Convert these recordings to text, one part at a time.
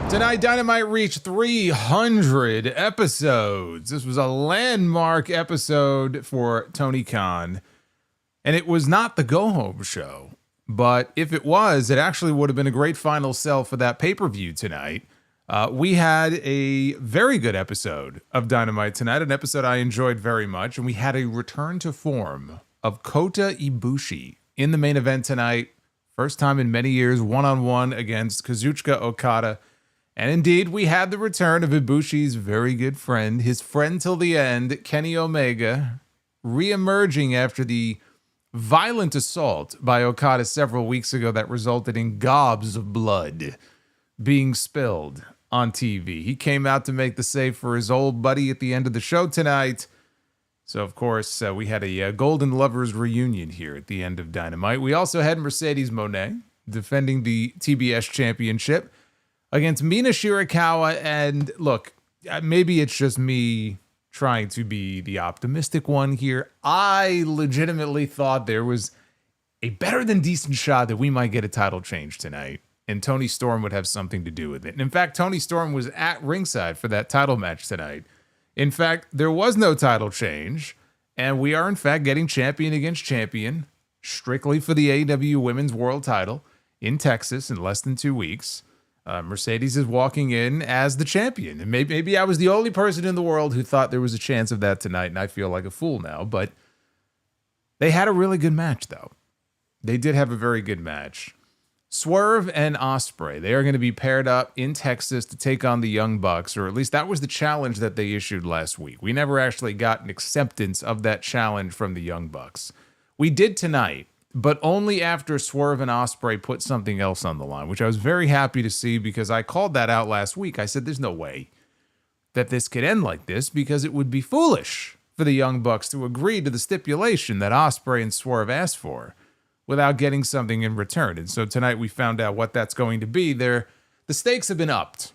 Tonight, Dynamite reached 300 episodes. This was a landmark episode for Tony Khan. And it was not the go-home show. But if it was, it actually would have been a great final sell for that pay-per-view tonight. We had a very good episode of Dynamite tonight, an episode I enjoyed very much. And we had a return to form of Kota Ibushi in the main event tonight. First time in many years, one-on-one against Kazuchika Okada. And indeed, we had the return of Ibushi's very good friend, his friend till the end, Kenny Omega, re-emerging after the violent assault by Okada several weeks ago that resulted in gobs of blood being spilled on TV. He came out to make the save for his old buddy at the end of the show tonight. So, of course, we had a Golden Lovers reunion here at the end of Dynamite. We also had Mercedes Mone defending the TBS Championship against Mina Shirakawa. And look, maybe it's just me trying to be the optimistic one here. I legitimately thought there was a better than decent shot that we might get a title change tonight, and Tony Storm would have something to do with it. And in fact, Tony Storm was at ringside for that title match tonight. In fact, there was no title change, and we are in fact getting champion against champion strictly for the AEW Women's World title in Texas in less than 2 weeks. Mercedes is walking in as the champion. And maybe I was the only person in the world who thought there was a chance of that tonight, and I feel like a fool now. But they had a really good match, though. They did have a very good match. Swerve and Ospreay, they are going to be paired up in Texas to take on the Young Bucks, or at least that was the challenge that they issued last week. We never actually got an acceptance of that challenge from the Young Bucks. We did tonight, but only after Swerve and Ospreay put something else on the line, which I was very happy to see because I called that out last week. I said there's no way that this could end like this because it would be foolish for the Young Bucks to agree to the stipulation that Ospreay and Swerve asked for without getting something in return. And so tonight we found out what that's going to be. The stakes have been upped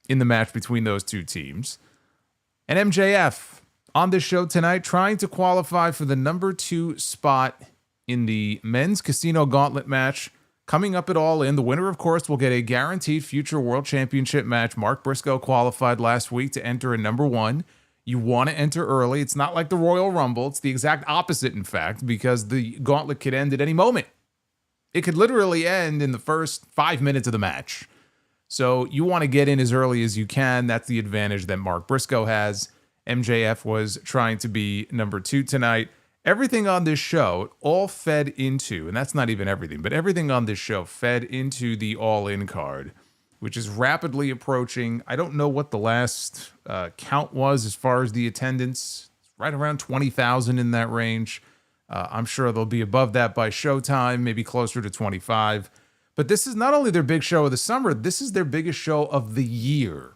in the match between those two teams. And MJF on this show tonight trying to qualify for the number 2 spot in the men's casino gauntlet match coming up at All In. The winner, of course, will get a guaranteed future world championship match. Mark Briscoe qualified last week to enter in number 1. You want to enter early. It's not like the Royal Rumble. It's the exact opposite, in fact, because the gauntlet could end at any moment. It could literally end in the first 5 minutes of the match. So you want to get in as early as you can. That's the advantage that Mark Briscoe has. MJF was trying to be number 2 tonight. Everything on this show all fed into, and that's not even everything, but everything on this show fed into the All-In card, which is rapidly approaching. I don't know what the last count was as far as the attendance. It's right around 20,000 in that range. I'm sure they'll be above that by showtime, maybe closer to 25. But this is not only their big show of the summer, this is their biggest show of the year.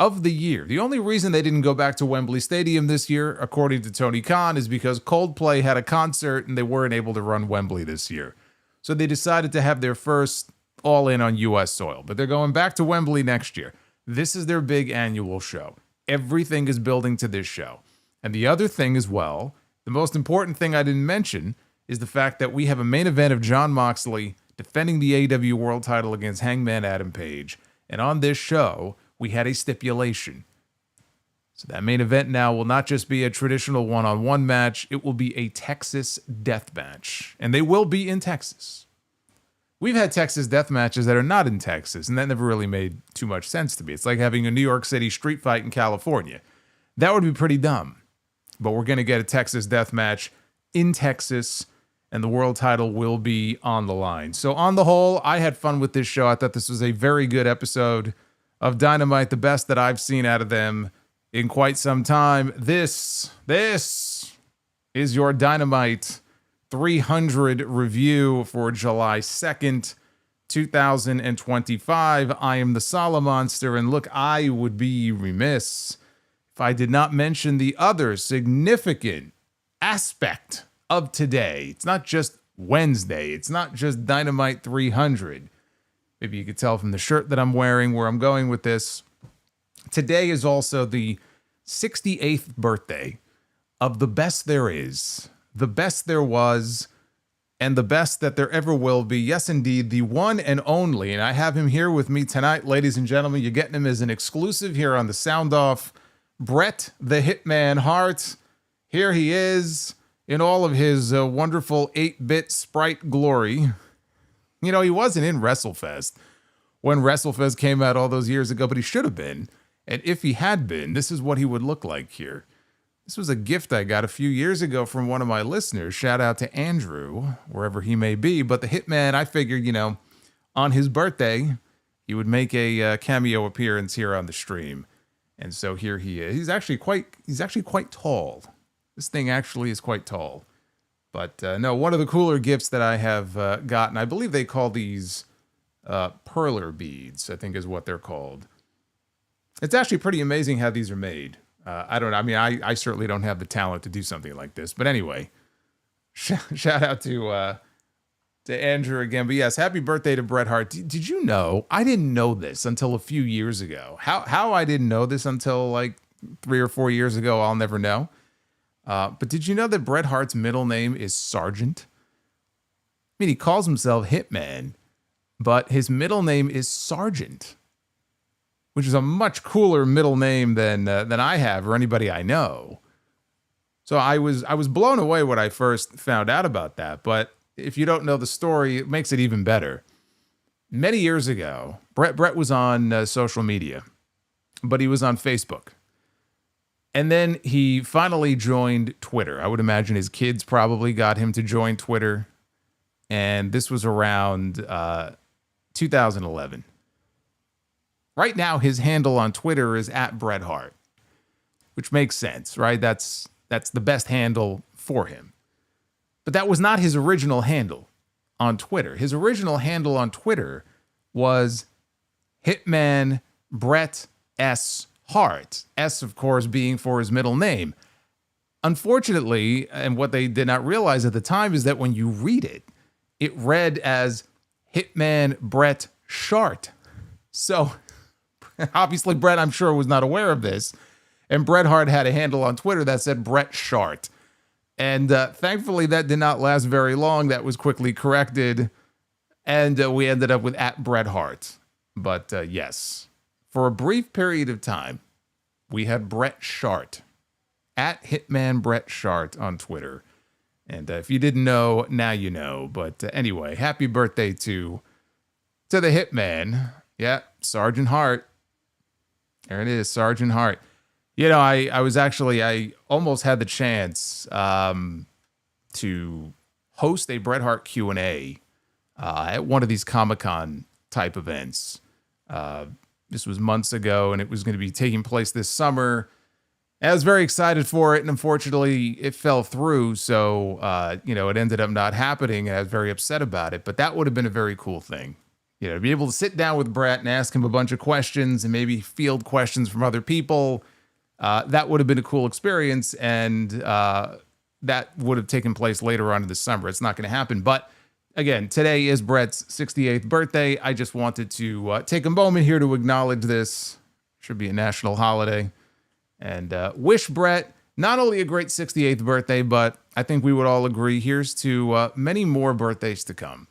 The only reason they didn't go back to Wembley Stadium this year, according to Tony Khan, is because Coldplay had a concert and they weren't able to run Wembley this year. So they decided to have their first All-In on U.S. soil. But they're going back to Wembley next year. This is their big annual show. Everything is building to this show. And the other thing as well, the most important thing I didn't mention, is the fact that we have a main event of Jon Moxley defending the AEW World title against Hangman Adam Page. And on this show, we had a stipulation. So that main event now will not just be a traditional one-on-one match, it will be a Texas death match. And they will be in Texas. We've had Texas death matches that are not in Texas, and that never really made too much sense to me. It's like having a New York City street fight in California. That would be pretty dumb. But we're going to get a Texas death match in Texas, and the world title will be on the line. So on the whole, I had fun with this show. I thought this was a very good episode of Dynamite, the best that I've seen out of them in quite some time. This is your Dynamite 300 review for July 2nd, 2025. I am the Solomonster, and look, I would be remiss if I did not mention the other significant aspect of today. It's not just Wednesday. It's not just Dynamite 300. Maybe you could tell from the shirt that I'm wearing where I'm going with this. Today is also the 68th birthday of the best there is, the best there was, and the best that there ever will be. Yes, indeed, the one and only. And I have him here with me tonight, ladies and gentlemen. You're getting him as an exclusive here on the Sound Off. Bret the Hitman Hart. Here he is in all of his wonderful 8-bit sprite glory. You know, he wasn't in WrestleFest when WrestleFest came out all those years ago, but he should have been. And if he had been, this is what he would look like here. This was a gift I got a few years ago from one of my listeners. Shout out to Andrew, wherever he may be. But the Hitman, I figured, you know, on his birthday, he would make a cameo appearance here on the stream. And so here he is. He's actually quite tall. This thing actually is quite tall. But no, one of the cooler gifts that I have gotten, I believe they call these perler beads, I think is what they're called. It's actually pretty amazing how these are made. I don't know. I mean, I certainly don't have the talent to do something like this. But anyway, shout out to Andrew again. But yes, happy birthday to Bret Hart. Did you know? I didn't know this until a few years ago. How I didn't know this until like 3 or 4 years ago, I'll never know. But did you know that Bret Hart's middle name is Sergeant? I mean, he calls himself Hitman, but his middle name is Sergeant, which is a much cooler middle name than I have or anybody I know. So I was blown away when I first found out about that. But if you don't know the story, it makes it even better. Many years ago, Bret was on social media, but he was on Facebook. And then he finally joined Twitter. I would imagine his kids probably got him to join Twitter. And this was around 2011. Right now, his handle on Twitter is @Bret Hart, which makes sense, right? That's the best handle for him. But that was not his original handle on Twitter. His original handle on Twitter was Hitman Bret S. Hart. S, of course, being for his middle name. Unfortunately, and what they did not realize at the time is that when you read it, it read as Hitman Bret Shart. So obviously, Bret, I'm sure, was not aware of this. And Bret Hart had a handle on Twitter that said Bret Shart. And thankfully, that did not last very long. That was quickly corrected. And we ended up with @Bret Hart. But yes, for a brief period of time, we had Bret Shart, @Hitman Bret Shart on Twitter. And if you didn't know, now you know. But anyway, happy birthday to the Hitman. Yeah, Sergeant Hart. There it is, Sergeant Hart. You know, I almost had the chance to host a Bret Hart Q&A at one of these Comic-Con type events. This was months ago, and it was going to be taking place this summer. I was very excited for it, and unfortunately, it fell through. So, you know, it ended up not happening, and I was very upset about it. But that would have been a very cool thing. You know, to be able to sit down with Bret and ask him a bunch of questions and maybe field questions from other people, that would have been a cool experience. And that would have taken place later on in the summer. It's not going to happen. But again, today is Bret's 68th birthday. I just wanted to take a moment here to acknowledge this. Should be a national holiday. And wish Bret not only a great 68th birthday, but I think we would all agree, here's to many more birthdays to come,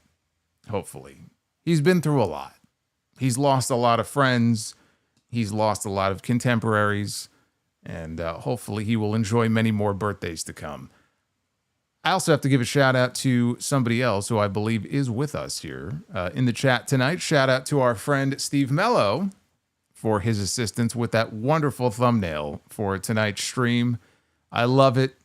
hopefully. He's been through a lot. He's lost a lot of friends. He's lost a lot of contemporaries. And hopefully he will enjoy many more birthdays to come. I also have to give a shout out to somebody else who I believe is with us here in the chat tonight. Shout out to our friend Steve Mello for his assistance with that wonderful thumbnail for tonight's stream. I love it.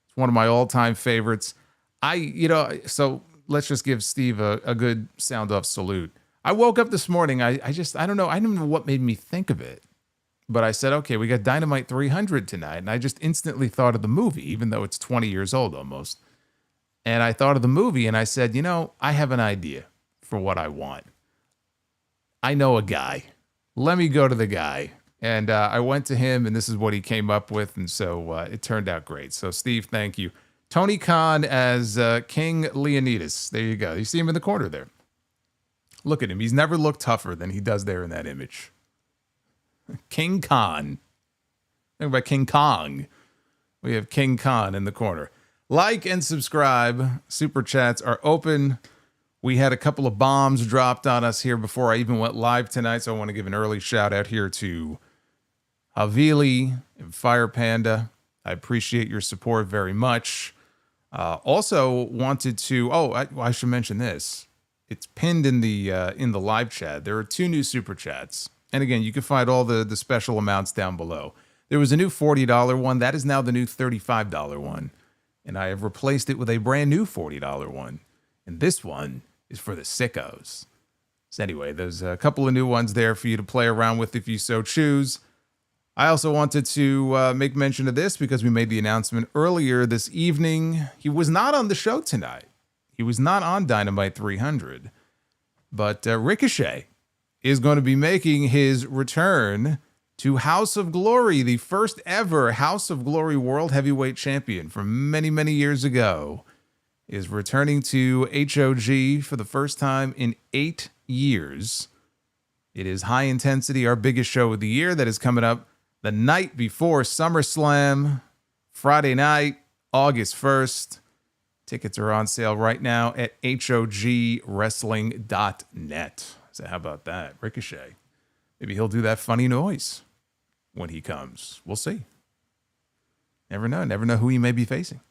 It's one of my all-time favorites. So let's just give Steve a good sound off salute. I woke up this morning. I don't know. I don't know what made me think of it. But I said, okay, we got Dynamite 300 tonight. And I just instantly thought of the movie, even though it's 20 years old almost. And I thought of the movie and I said, you know, I have an idea for what I want. I know a guy. Let me go to the guy. And I went to him and this is what he came up with. And so it turned out great. So Steve, thank you. Tony Khan as King Leonidas. There you go. You see him in the corner there. Look at him. He's never looked tougher than he does there in that image. King Khan. Think about King Kong. We have King Khan in the corner. Like and subscribe. Super chats are open. We had a couple of bombs dropped on us here before I even went live tonight, so I want to give an early shout out here to Havili and Fire Panda. I appreciate your support very much. Also wanted to, I should mention this. It's pinned in the live chat. There are 2 new super chats. And again, you can find all the special amounts down below. There was a new $40 one. That is now the new $35 one. And I have replaced it with a brand new $40 one. And this one is for the sickos. So anyway, there's a couple of new ones there for you to play around with if you so choose. I also wanted to make mention of this because we made the announcement earlier this evening. He was not on the show tonight. He was not on Dynamite 300. But Ricochet is going to be making his return to House of Glory, the first ever House of Glory World Heavyweight Champion from many, many years ago, is returning to HOG for the first time in 8 years. It is High Intensity, our biggest show of the year, that is coming up the night before SummerSlam, Friday night, August 1st. Tickets are on sale right now at hogwrestling.net. So how about that? Ricochet. Maybe he'll do that funny noise when he comes. We'll see. Never know. Never know who he may be facing.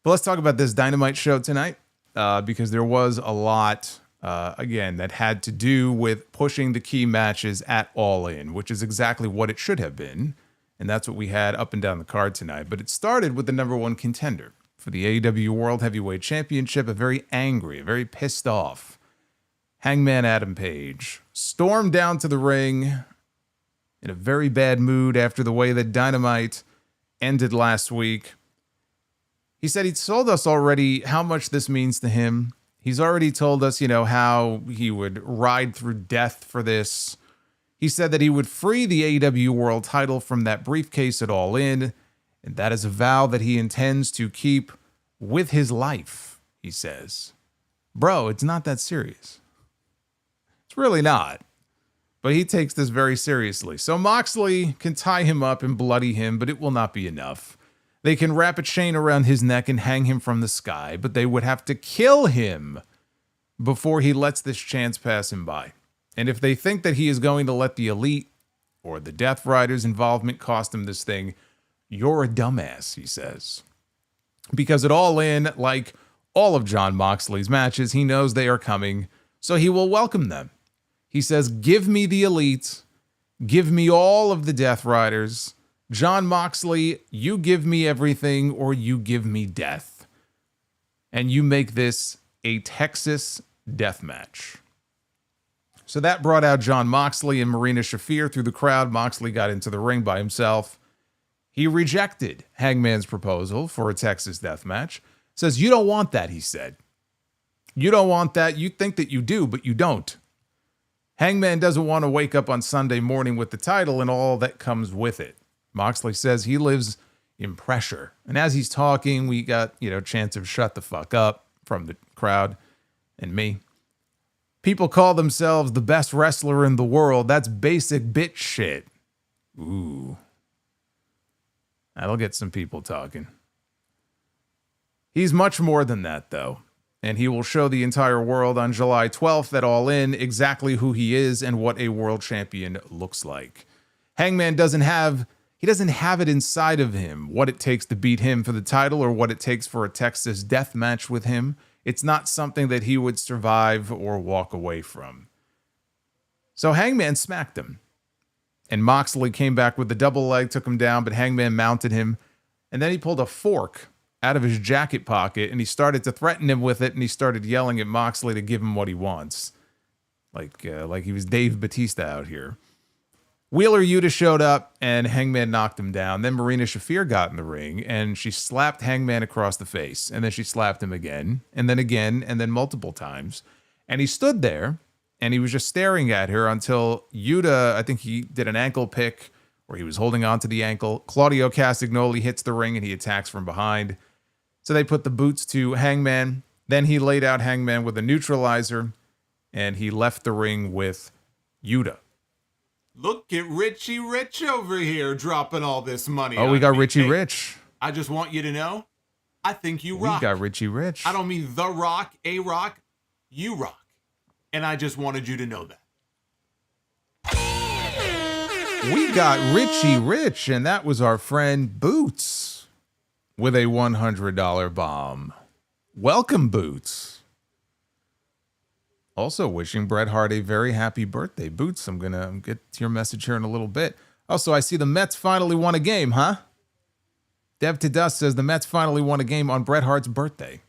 But let's talk about this Dynamite show tonight because there was a lot, again, that had to do with pushing the key matches at All In, which is exactly what it should have been. And that's what we had up and down the card tonight. But it started with the number 1 contender for the AEW World Heavyweight Championship, a very angry, a very pissed off Hangman Adam Page stormed down to the ring in a very bad mood after the way that Dynamite ended last week. He said he'd told us already how much this means to him. He's already told us, how he would ride through death for this. He said that he would free the AEW World title from that briefcase at All In, and that is a vow that he intends to keep with his life, he says. Bro, it's not that serious. It's really not. But he takes this very seriously. So Moxley can tie him up and bloody him, but it will not be enough. They can wrap a chain around his neck and hang him from the sky, but they would have to kill him before he lets this chance pass him by. And if they think that he is going to let the Elite or the Death Riders' involvement cost him this thing, you're a dumbass, he says. Because at All In, like all of Jon Moxley's matches, he knows they are coming, so he will welcome them. He says, give me the Elite, give me all of the Death Riders. Jon Moxley, you give me everything or you give me death. And you make this a Texas death match. So that brought out Jon Moxley and Marina Shafir through the crowd. Moxley got into the ring by himself. He rejected Hangman's proposal for a Texas death match. Says, you don't want that, he said. You don't want that. You think that you do, but you don't. Hangman doesn't want to wake up on Sunday morning with the title and all that comes with it. Moxley says he lives in pressure. And as he's talking, we got, chants of shut the fuck up from the crowd and me. People call themselves the best wrestler in the world. That's basic bitch shit. Ooh. That'll get some people talking. He's much more than that, though. And he will show the entire world on July 12th at All In exactly who he is and what a world champion looks like. Hangman doesn't have it inside of him what it takes to beat him for the title or what it takes for a Texas death match with him. It's not something that he would survive or walk away from. So Hangman smacked him. And Moxley came back with the double leg, took him down, but Hangman mounted him. And then he pulled a fork out of his jacket pocket, and he started to threaten him with it, and he started yelling at Moxley to give him what he wants. Like he was Dave Bautista out here. Wheeler Yuta showed up, and Hangman knocked him down. Then Marina Shafir got in the ring, and she slapped Hangman across the face, and then she slapped him again, and then multiple times. And he stood there, and he was just staring at her until Yuta, I think he did an ankle pick, where he was holding on to the ankle. Claudio Castagnoli hits the ring, and he attacks from behind. So they put the boots to Hangman. Then he laid out Hangman with a neutralizer, and he left the ring with Yuta. Look at Richie Rich over here dropping all this money. Oh, we got Richie Rich. I just want you to know, I think you rock. We got Richie Rich. I don't mean The Rock, A-Rock, you rock. And I just wanted you to know that. We got Richie Rich, and that was our friend Boots with a $100 bomb. Welcome, Boots. Also wishing Bret Hart a very happy birthday. Boots, I'm going to get to your message here in a little bit. Also, I see the Mets finally won a game, huh? Dev to Dust says the Mets finally won a game on Bret Hart's birthday.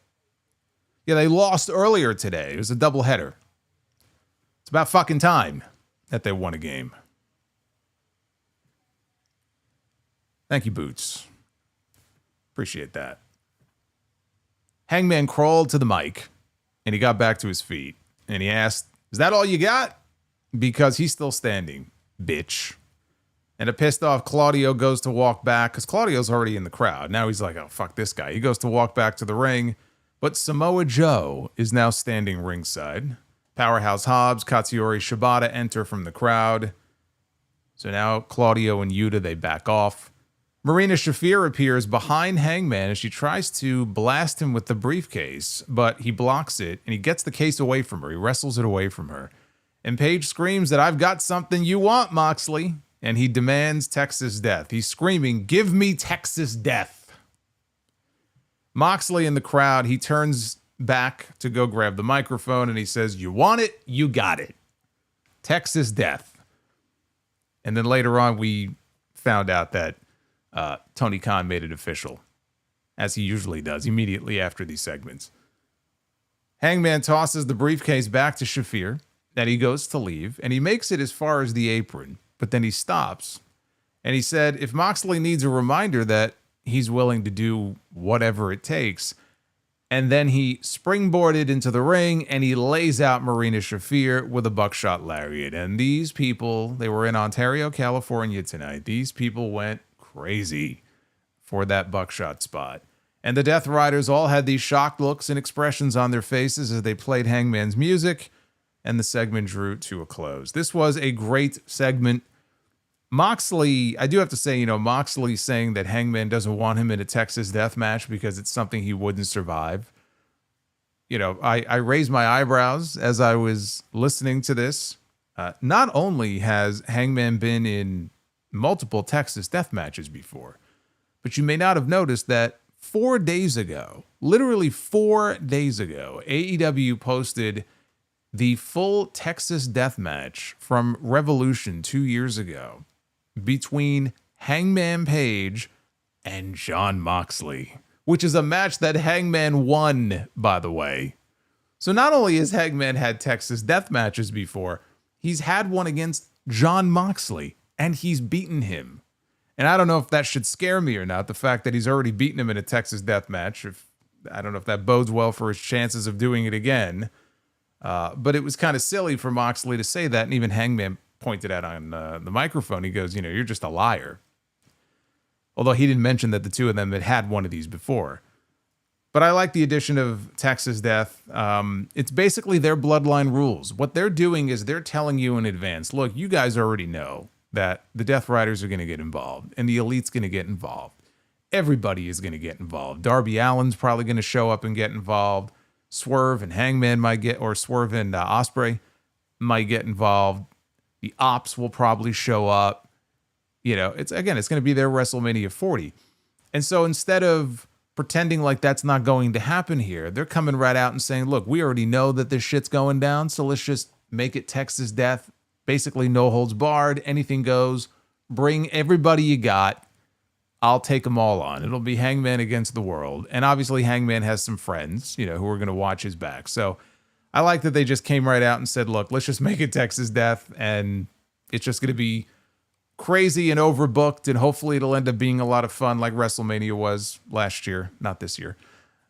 Yeah, they lost earlier today. It was a doubleheader. It's about fucking time that they won a game. Thank you, Boots. Appreciate that. Hangman crawled to the mic, and he got back to his feet. And he asked, "Is that all you got?" Because he's still standing, bitch. And a pissed off Claudio goes to walk back, because Claudio's already in the crowd. Now he's like, oh, fuck this guy. He goes to walk back to the ring, but Samoa Joe is now standing ringside. Powerhouse Hobbs, Katsuyori Shibata enter from the crowd. So now Claudio and Yuta, they back off. Marina Shafir appears behind Hangman as she tries to blast him with the briefcase, but he blocks it, and he gets the case away from her. He wrestles it away from her. And Paige screams that I've got something you want, Moxley. And he demands Texas death. He's screaming, "Give me Texas death." Moxley in the crowd, he turns back to go grab the microphone, and he says, "You want it? You got it. Texas death." And then later on, we found out that Tony Khan made it official, as he usually does, immediately after these segments. Hangman tosses the briefcase back to Shafir, and he goes to leave, and he makes it as far as the apron, but then he stops. And he said if Moxley needs a reminder that he's willing to do whatever it takes, and then he springboarded into the ring, and he lays out Marina Shafir with a buckshot lariat. And these people, they were in Ontario, California tonight. These people went crazy for that buckshot spot. And the Death Riders all had these shocked looks and expressions on their faces as they played Hangman's music, and the segment drew to a close. This was a great segment. Moxley, I do have to say, Moxley saying that Hangman doesn't want him in a Texas death match because it's something he wouldn't survive. I raised my eyebrows as I was listening to this. Not only has Hangman been in multiple Texas death matches before, but you may not have noticed that 4 days ago, literally 4 days ago, AEW posted the full Texas death match from Revolution 2 years ago between Hangman Page and Jon Moxley, which is a match that Hangman won, by the way. So not only has Hangman had Texas death matches before, he's had one against Jon Moxley, and he's beaten him. And I don't know if that should scare me or not, the fact that he's already beaten him in a Texas death match. I don't know if that bodes well for his chances of doing it again. But it was kind of silly for Moxley to say that, and even Hangman pointed out on the microphone. He goes, you're just a liar. Although he didn't mention that the two of them had one of these before. But I like the addition of Texas Death. It's basically their bloodline rules. What they're doing is they're telling you in advance, look, you guys already know that the Death Riders are going to get involved, and the Elite's going to get involved. Everybody is going to get involved. Darby Allin's probably going to show up and get involved. Swerve and Hangman might get, or Swerve and Ospreay might get involved. The Ops will probably show up. It's going to be their WrestleMania 40. And so instead of pretending like that's not going to happen here, they're coming right out and saying, look, we already know that this shit's going down, so let's just make it Texas Death. Basically no holds barred, anything goes. Bring everybody you got. I'll take them all on. It'll be Hangman against the world. And obviously Hangman has some friends, who are going to watch his back. So I like that they just came right out and said, look, let's just make it Texas Death. And it's just going to be crazy and overbooked. And hopefully it'll end up being a lot of fun like WrestleMania was last year. Not this year.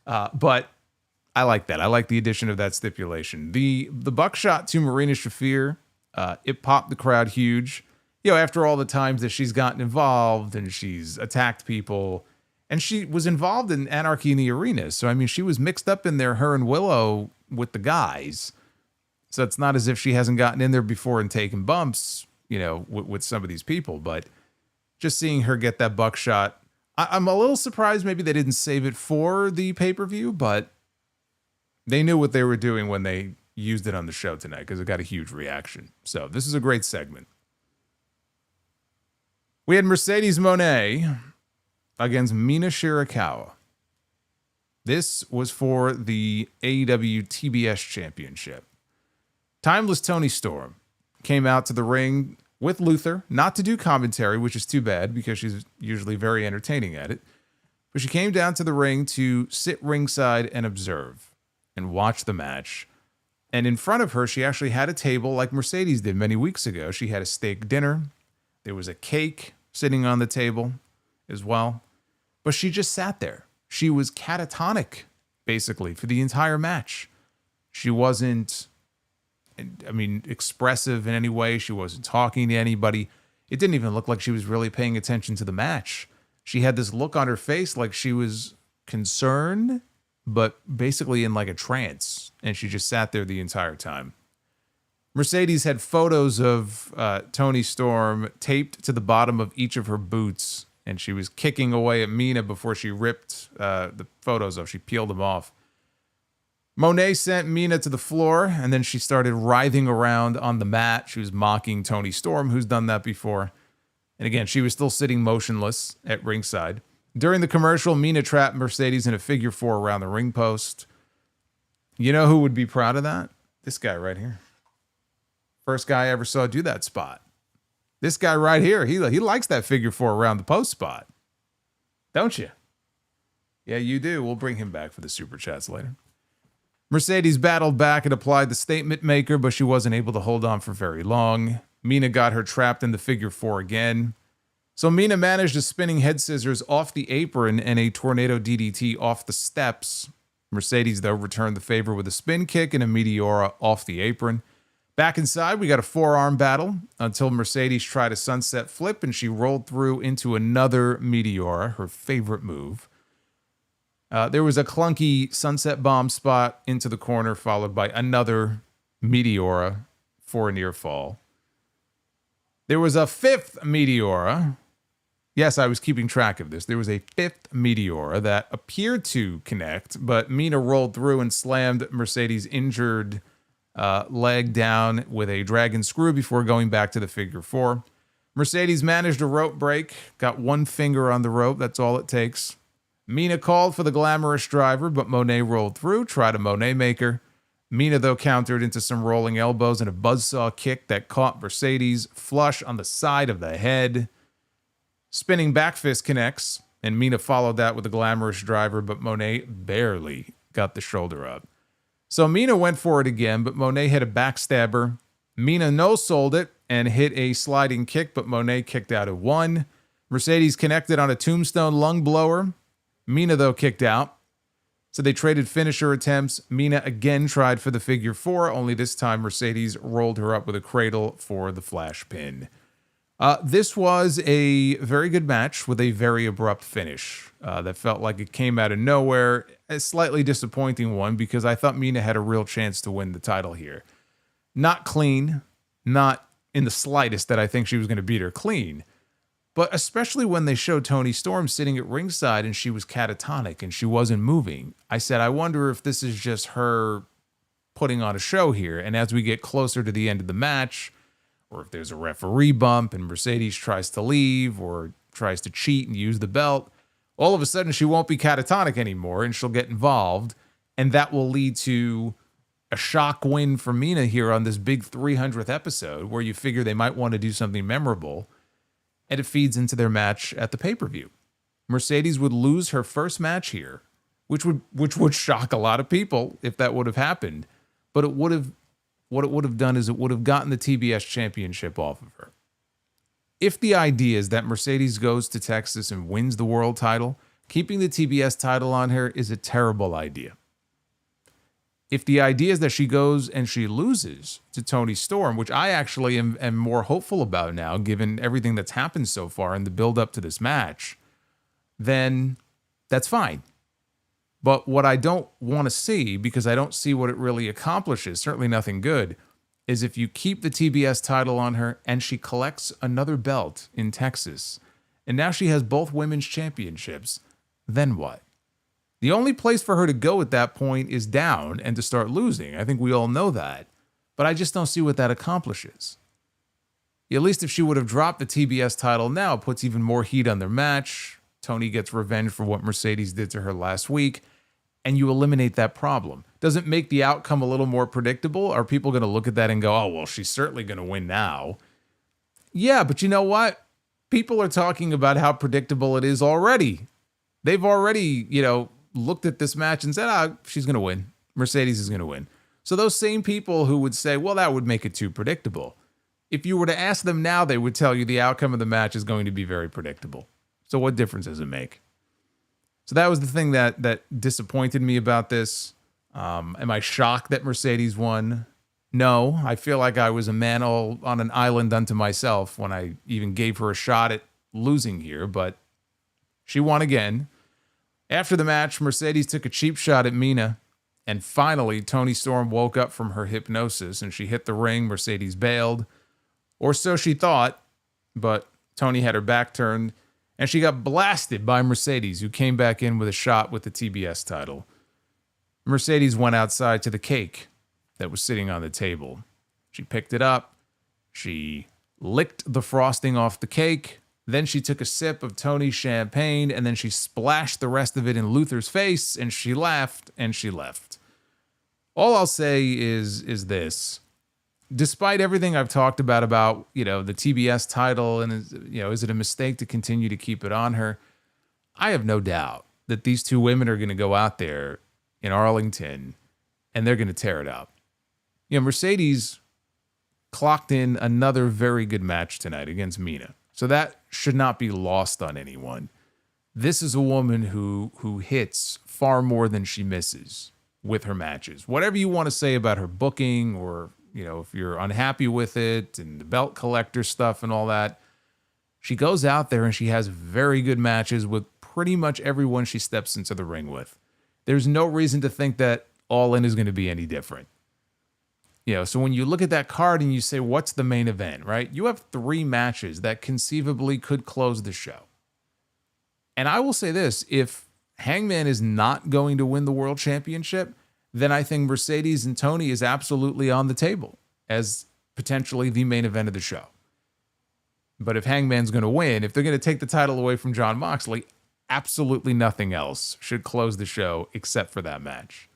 But I like that. I like the addition of that stipulation. The buckshot to Marina Shafir, it popped the crowd huge. After all the times that she's gotten involved and she's attacked people, and she was involved in Anarchy in the Arena. So, she was mixed up in there, her and Willow, with the guys. So it's not as if she hasn't gotten in there before and taken bumps, with some of these people. But just seeing her get that buckshot I'm a little surprised maybe they didn't save it for the pay-per-view, but they knew what they were doing when they used it on the show tonight because it got a huge reaction. So this is a great segment. We had Mercedes Mone against Mina Shirakawa. This was for the AEW TBS Championship. Timeless Toni Storm came out to the ring with Luther, not to do commentary, which is too bad because she's usually very entertaining at it. But she came down to the ring to sit ringside and observe and watch the match. And in front of her, she actually had a table like Mercedes did many weeks ago. She had a steak dinner. There was a cake sitting on the table as well. But she just sat there. She was catatonic, basically, for the entire match. She wasn't, expressive in any way. She wasn't talking to anybody. It didn't even look like she was really paying attention to the match. She had this look on her face like she was concerned, but basically in like a trance. And she just sat there the entire time. Mercedes had photos of Toni Storm taped to the bottom of each of her boots, and she was kicking away at Mina before she ripped the photos off. She peeled them off. Mone sent Mina to the floor, and then she started writhing around on the mat. She was mocking Toni Storm, who's done that before. And again, she was still sitting motionless at ringside. During the commercial, Mina trapped Mercedes in a figure four around the ring post. You know who would be proud of that? This guy right here. First guy I ever saw do that spot. This guy right here, he likes that figure four around the post spot. Don't you? Yeah, you do. We'll bring him back for the Super Chats later. Mercedes battled back and applied the statement maker, but she wasn't able to hold on for very long. Mina got her trapped in the figure four again. So Mina managed a spinning head scissors off the apron and a tornado DDT off the steps. Mercedes, though, returned the favor with a spin kick and a Meteora off the apron. Back inside, we got a forearm battle until Mercedes tried a sunset flip and she rolled through into another Meteora, her favorite move. There was a clunky sunset bomb spot into the corner, followed by another Meteora for a near fall. There was a fifth Meteora. Yes, I was keeping track of this. There was a fifth Meteora that appeared to connect, but Mina rolled through and slammed Mercedes' injured leg down with a dragon screw before going back to the figure four. Mercedes managed a rope break, got one finger on the rope. That's all it takes. Mina called for the glamorous driver, but Mone rolled through, tried a Mone maker. Mina, though, countered into some rolling elbows and a buzzsaw kick that caught Mercedes flush on the side of the head. Spinning back fist connects, and Mina followed that with a glamorous driver, but Mone barely got the shoulder up. So Mina went for it again, but Mone hit a backstabber. Mina no-sold it and hit a sliding kick, but Mone kicked out at one. Mercedes connected on a tombstone lung blower. Mina, though, kicked out. So they traded finisher attempts. Mina again tried for the figure four, only this time Mercedes rolled her up with a cradle for the flash pin. This was a very good match with a very abrupt finish that felt like it came out of nowhere. A slightly disappointing one because I thought Mina had a real chance to win the title here. Not clean, not in the slightest that I think she was going to beat her clean. But especially when they showed Toni Storm sitting at ringside and she was catatonic and she wasn't moving. I said, I wonder if this is just her putting on a show here. And as we get closer to the end of the match, or if there's a referee bump and Mercedes tries to leave or tries to cheat and use the belt, all of a sudden she won't be catatonic anymore and she'll get involved. And that will lead to a shock win for Mina here on this big 300th episode where you figure they might want to do something memorable. And it feeds into their match at the pay-per-view. Mercedes would lose her first match here, which would shock a lot of people if that would have happened. But what it would have done is it would have gotten the TBS Championship off of her. If the idea is that Mercedes goes to Texas and wins the world title, keeping the TBS title on her is a terrible idea. If the idea is that she goes and she loses to Toni Storm, which I actually am more hopeful about now, given everything that's happened so far in the build-up to this match, then that's fine. But what I don't want to see, because I don't see what it really accomplishes, certainly nothing good, is if you keep the TBS title on her and she collects another belt in Texas, and now she has both women's championships. Then what? The only place for her to go at that point is down and to start losing. I think we all know that. But I just don't see what that accomplishes. At least if she would have dropped the TBS title now, it puts even more heat on their match. Tony gets revenge for what Mercedes did to her last week, and you eliminate that problem. Does it make the outcome a little more predictable? Are people going to look at that and go, oh, well, she's certainly going to win now? Yeah, but you know what? People are talking about how predictable it is already. They've already, looked at this match and said, she's going to win. Mercedes is going to win. So those same people who would say, well, that would make it too predictable. If you were to ask them now, they would tell you the outcome of the match is going to be very predictable. So what difference does it make? So that was the thing that disappointed me about this. Am I shocked that Mercedes won? No, I feel like I was a man all on an island unto myself when I even gave her a shot at losing here, but she won again. After the match, Mercedes took a cheap shot at Mina, and finally, Toni Storm woke up from her hypnosis and she hit the ring. Mercedes bailed, or so she thought, but Toni had her back turned, and she got blasted by Mercedes, who came back in with a shot with the TBS title. Mercedes went outside to the cake that was sitting on the table. She picked it up. She licked the frosting off the cake. Then she took a sip of Tony's champagne, and then she splashed the rest of it in Luther's face, and she laughed, and she left. All I'll say is this. Despite everything I've talked about, the TBS title, and, is it a mistake to continue to keep it on her? I have no doubt that these two women are going to go out there in Arlington, and they're going to tear it up. Mercedes clocked in another very good match tonight against Mina. So that should not be lost on anyone. This is a woman who hits far more than she misses with her matches. Whatever you want to say about her booking, or, if you're unhappy with it and the belt collector stuff and all that, she goes out there and she has very good matches with pretty much everyone she steps into the ring with. There's no reason to think that All In is going to be any different. So when you look at that card and you say, what's the main event, right? You have 3 matches that conceivably could close the show. And I will say this, if Hangman is not going to win the world championship, then I think Mercedes and Toni is absolutely on the table as potentially the main event of the show. But if Hangman's going to win, if they're going to take the title away from Jon Moxley, absolutely nothing else should close the show except for that match.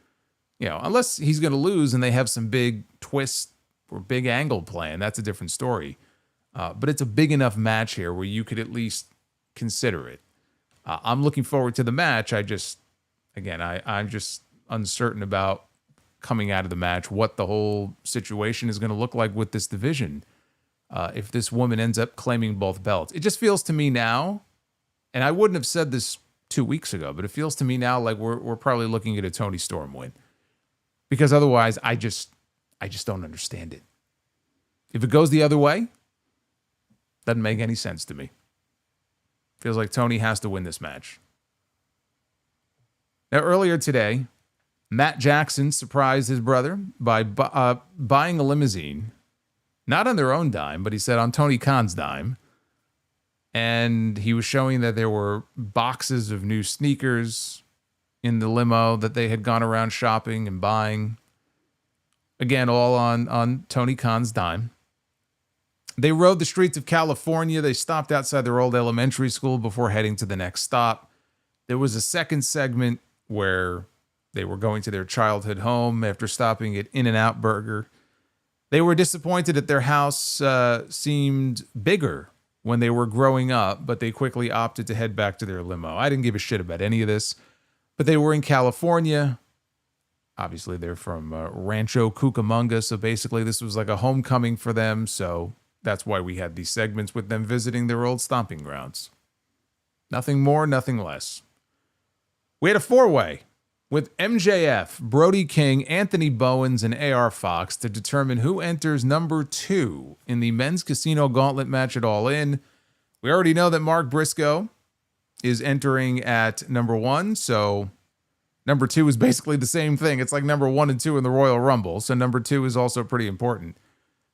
Unless he's going to lose and they have some big twist or big angle plan, that's a different story. But it's a big enough match here where you could at least consider it. I'm looking forward to the match. I'm just uncertain about coming out of the match, what the whole situation is going to look like with this division. If this woman ends up claiming both belts, it just feels to me now, and I wouldn't have said this 2 weeks ago, but it feels to me now like we're probably looking at a Toni Storm win. Because otherwise, I just don't understand it. If it goes the other way, doesn't make any sense to me. Feels like Toni has to win this match. Now, earlier today, Matt Jackson surprised his brother by buying a limousine, not on their own dime, but he said on Tony Khan's dime. And he was showing that there were boxes of new sneakers in the limo that they had gone around shopping and buying. Again, all on Tony Khan's dime. They rode the streets of California. They stopped outside their old elementary school before heading to the next stop. There was a second segment where they were going to their childhood home after stopping at In-N-Out Burger. They were disappointed that their house seemed bigger when they were growing up, but they quickly opted to head back to their limo. I didn't give a shit about any of this. But they were in California. Obviously, they're from Rancho Cucamonga, so basically this was like a homecoming for them, so that's why we had these segments with them visiting their old stomping grounds. Nothing more, nothing less. We had a 4-way with MJF, Brody King, Anthony Bowens, and AR Fox to determine who enters number 2 in the men's casino gauntlet match at All In. We already know that Mark Briscoe is entering at number 1, so number 2 is basically the same thing. It's like number 1 and 2 in the Royal Rumble, so number 2 is also pretty important.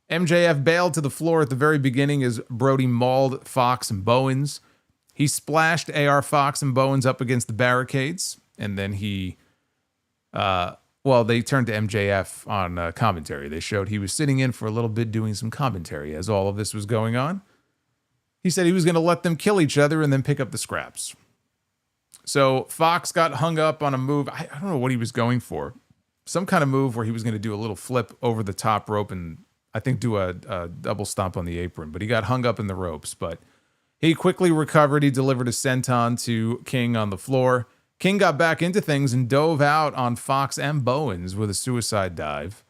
MJF bailed to the floor at the very beginning as Brody mauled Fox and Bowens. He splashed AR Fox and Bowens up against the barricades, and then they turned to MJF on commentary. They showed he was sitting in for a little bit doing some commentary as all of this was going on. He said he was going to let them kill each other and then pick up the scraps. So Fox got hung up on a move. I don't know what he was going for. Some kind of move where he was going to do a little flip over the top rope and I think do a double stomp on the apron. But he got hung up in the ropes. But he quickly recovered. He delivered a senton to King on the floor. King got back into things and dove out on Fox and Bowens with a suicide dive.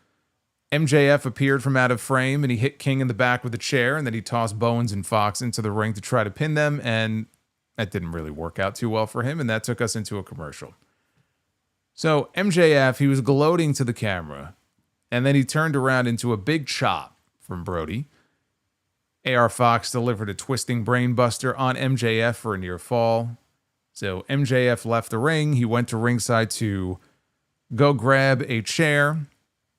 MJF appeared from out of frame and he hit King in the back with a chair, and then he tossed Bowens and Fox into the ring to try to pin them, and that didn't really work out too well for him, and that took us into a commercial. So MJF, he was gloating to the camera, and then he turned around into a big chop from Brody. AR Fox delivered a twisting brainbuster on MJF for a near fall. So MJF left the ring. He went to ringside to go grab a chair.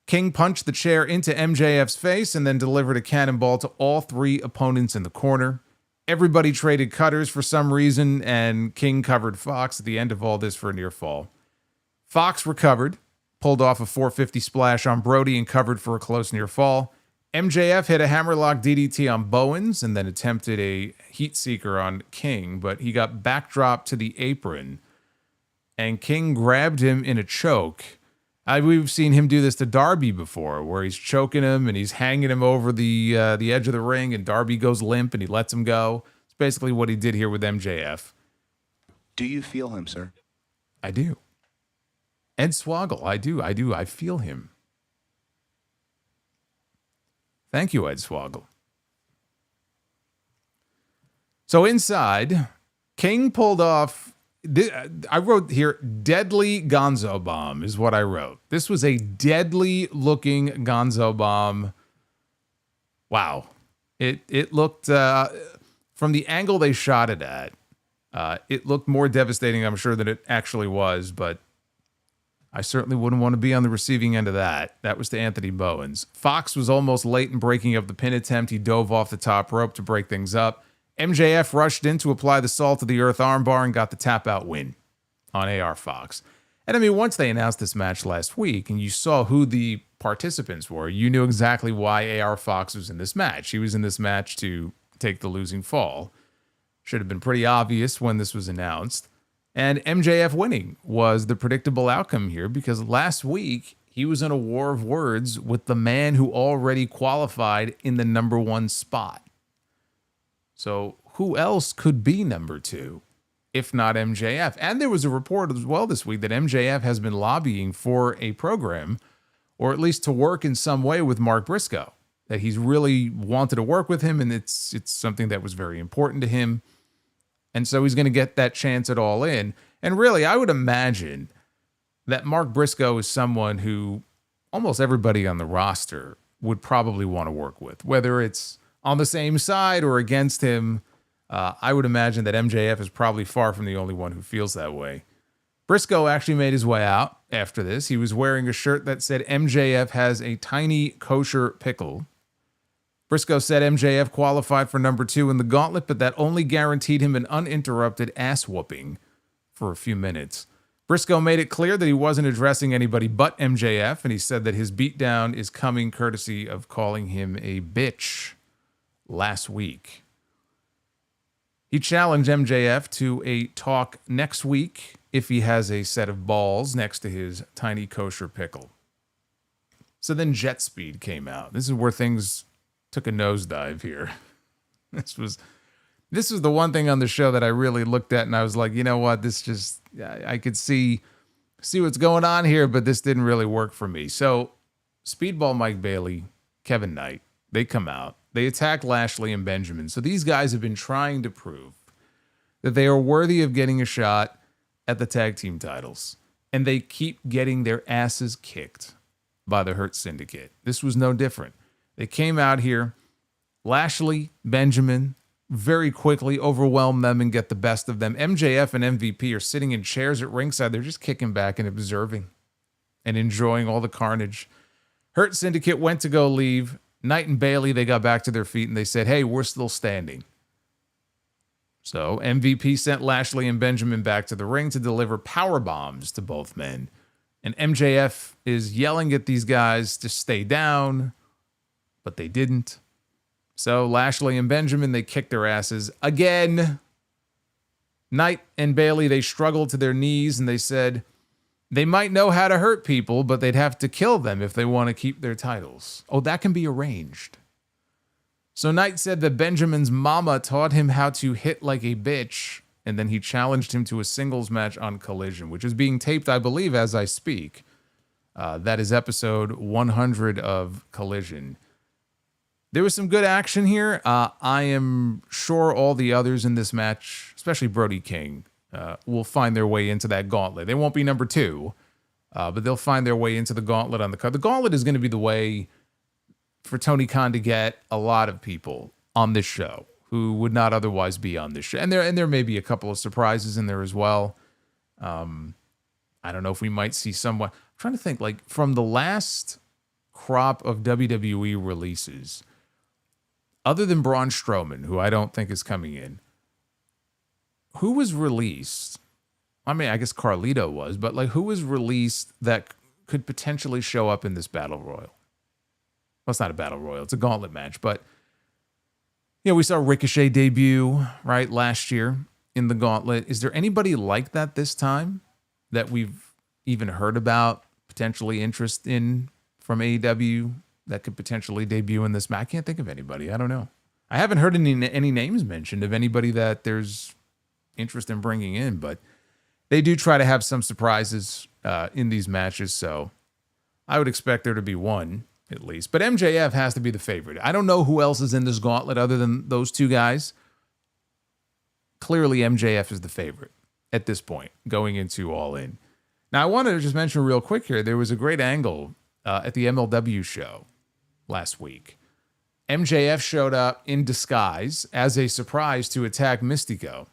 King punched the chair into MJF's face and then delivered a cannonball to all three opponents in the corner. Everybody traded cutters for some reason, and King covered Fox at the end of all this for a near fall. Fox recovered, pulled off a 450 splash on Brody and covered for a close near fall. MJF hit a hammerlock DDT on Bowens and then attempted a heat seeker on King, but he got backdropped to the apron, and King grabbed him in a choke. We've seen him do this to Darby before, where he's choking him and he's hanging him over the edge of the ring, and Darby goes limp and he lets him go. It's basically what he did here with MJF. Do you feel him, sir? I do. Ed Swoggle, I do. I feel him. Thank you, Ed Swoggle. So inside, King pulled off, I wrote here, deadly gonzo bomb is what I wrote. This was a deadly looking gonzo bomb. Wow. It looked, from the angle they shot it at, it looked more devastating, I'm sure, than it actually was, but I certainly wouldn't want to be on the receiving end of that. That was to Anthony Bowens. Fox was almost late in breaking up the pin attempt. He dove off the top rope to break things up. MJF rushed in to apply the salt to the earth armbar and got the tap out win on AR Fox. And I mean, once they announced this match last week and you saw who the participants were, you knew exactly why AR Fox was in this match. He was in this match to take the losing fall. Should have been pretty obvious when this was announced. And MJF winning was the predictable outcome here, because last week he was in a war of words with the man who already qualified in the number one spot. So who else could be number two if not MJF? And there was a report as well this week that MJF has been lobbying for a program, or at least to work in some way with Mark Briscoe, that he's really wanted to work with him, and it's something that was very important to him. And so he's going to get that chance at All In. And really, I would imagine that Mark Briscoe is someone who almost everybody on the roster would probably want to work with, whether it's on the same side or against him. I would imagine that MJF is probably far from the only one who feels that way. Briscoe actually made his way out after this. He was wearing a shirt that said MJF has a tiny kosher pickle. Briscoe said MJF qualified for number 2 in the Gauntlet, but that only guaranteed him an uninterrupted ass whooping for a few minutes. Briscoe made it clear that he wasn't addressing anybody but MJF, and he said that his beatdown is coming courtesy of calling him a bitch last week. He challenged MJF to a talk next week if he has a set of balls next to his tiny kosher pickle. So then Jet Speed came out. This is where things took a nosedive here. This was the one thing on the show that I really looked at and I was like, you know what, I could see what's going on here, but this didn't really work for me. So Speedball Mike Bailey, Kevin Knight, they come out. They attack Lashley and Benjamin. So these guys have been trying to prove that they are worthy of getting a shot at the tag team titles. And they keep getting their asses kicked by the Hurt Syndicate. This was no different. They came out here, Lashley, Benjamin, very quickly overwhelm them and get the best of them. MJF and MVP are sitting in chairs at ringside. They're just kicking back and observing and enjoying all the carnage. Hurt Syndicate went to go leave. Knight and Bailey, they got back to their feet and they said, hey, we're still standing. So MVP sent Lashley and Benjamin back to the ring to deliver power bombs to both men. And MJF is yelling at these guys to stay down, but they didn't. So Lashley and Benjamin, they kicked their asses again. Knight and Bailey, they struggled to their knees and they said they might know how to hurt people, but they'd have to kill them if they want to keep their titles. Oh, that can be arranged. So Knight said that Benjamin's mama taught him how to hit like a bitch, and then he challenged him to a singles match on Collision, which is being taped, I believe, as I speak. That is episode 100 of Collision. There was some good action here. I am sure all the others in this match, especially Brody King, will find their way into that gauntlet. They won't be number 2, but they'll find their way into the gauntlet on the card. The gauntlet is going to be the way for Tony Khan to get a lot of people on this show who would not otherwise be on this show. And there may be a couple of surprises in there as well. I don't know if we might see someone. I'm trying to think, like, from the last crop of WWE releases, other than Braun Strowman, who I don't think is coming in, who was released? I mean, I guess Carlito was, but like, who was released that could potentially show up in this battle royal? Well, it's not a battle royal. It's a gauntlet match. But, you know, we saw Ricochet debut, right, last year in the gauntlet. Is there anybody like that this time that we've even heard about, potentially interest in from AEW that could potentially debut in this match? I can't think of anybody. I don't know. I haven't heard any names mentioned of anybody that there's interest in bringing in, but they do try to have some surprises in these matches. So I would expect there to be one, at least. But MJF has to be the favorite. I don't know who else is in this gauntlet other than those two guys. Clearly, MJF is the favorite at this point, going into All In. Now, I wanted to just mention real quick here, there was a great angle at the MLW show last week. MJF showed up in disguise as a surprise to attack Mystico.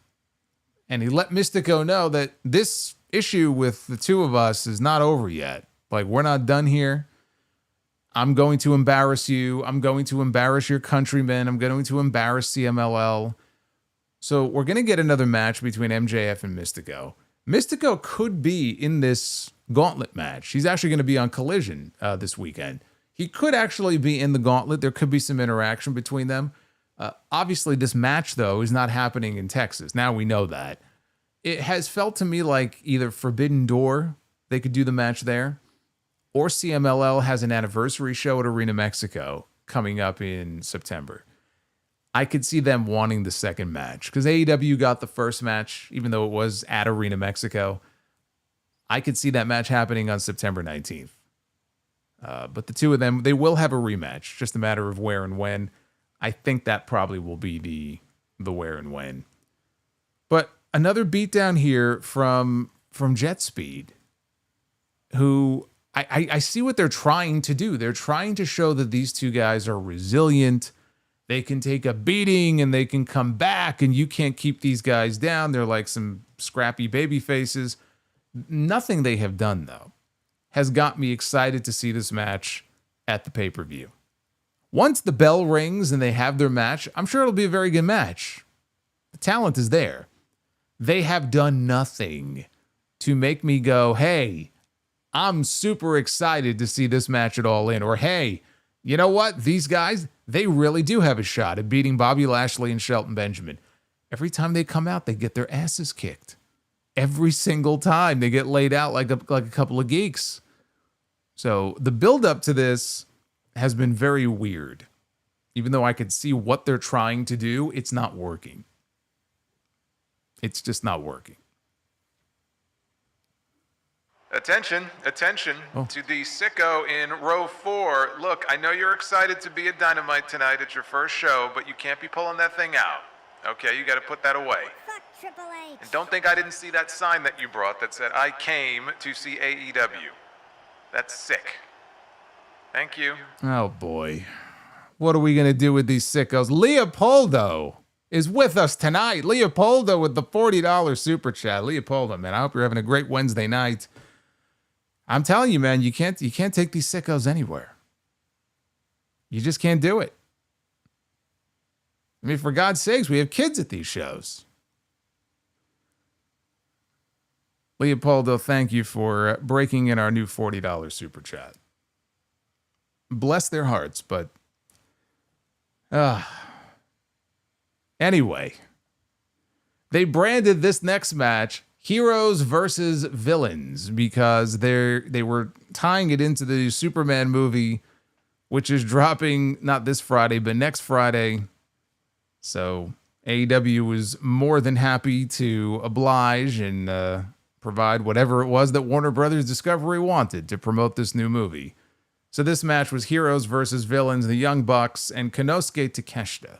And he let Mystico know that this issue with the two of us is not over yet. Like, we're not done here. I'm going to embarrass you. I'm going to embarrass your countrymen. I'm going to embarrass CMLL. So we're going to get another match between MJF and Mystico. Mystico could be in this gauntlet match. He's actually going to be on Collision this weekend. He could actually be in the gauntlet. There could be some interaction between them. Obviously, this match, though, is not happening in Texas. Now we know that. It has felt to me like either Forbidden Door, they could do the match there, or CMLL has an anniversary show at Arena Mexico coming up in September. I could see them wanting the second match because AEW got the first match, even though it was at Arena Mexico. I could see that match happening on September 19th. But the two of them, they will have a rematch, just a matter of where and when. I think that probably will be the where and when. But another beatdown here from Jet Speed, who I see what they're trying to do. They're trying to show that these two guys are resilient. They can take a beating and they can come back, and you can't keep these guys down. They're like some scrappy baby faces. Nothing they have done, though, has got me excited to see this match at the pay-per-view. Once the bell rings and they have their match, I'm sure it'll be a very good match. The talent is there. They have done nothing to make me go, hey, I'm super excited to see this match at All In. Or, hey, you know what? These guys, they really do have a shot at beating Bobby Lashley and Shelton Benjamin. Every time they come out, they get their asses kicked. Every single time they get laid out like a couple of geeks. So the buildup to this has been very weird. Even though I could see what they're trying to do, it's not working. It's just not working. Attention to the sicko in row 4. Look, I know you're excited to be at Dynamite tonight. It's your first show, but you can't be pulling that thing out. Okay, you got to put that away. Fuck Triple H. And don't think I didn't see that sign that you brought that said, I came to see AEW. That's sick. Thank you. Oh, boy. What are we going to do with these sickos? Leopoldo is with us tonight. Leopoldo with the $40 super chat. Leopoldo, man, I hope you're having a great Wednesday night. I'm telling you, man, you can't take these sickos anywhere. You just can't do it. I mean, for God's sakes, we have kids at these shows. Leopoldo, thank you for breaking in our new $40 super chat. Bless their hearts, but anyway, they branded this next match Heroes versus Villains because they were tying it into the Superman movie, which is dropping not this Friday, but next Friday. So AEW was more than happy to oblige and provide whatever it was that Warner Brothers Discovery wanted to promote this new movie. So this match was Heroes versus Villains, the Young Bucks, and Konosuke Takeshita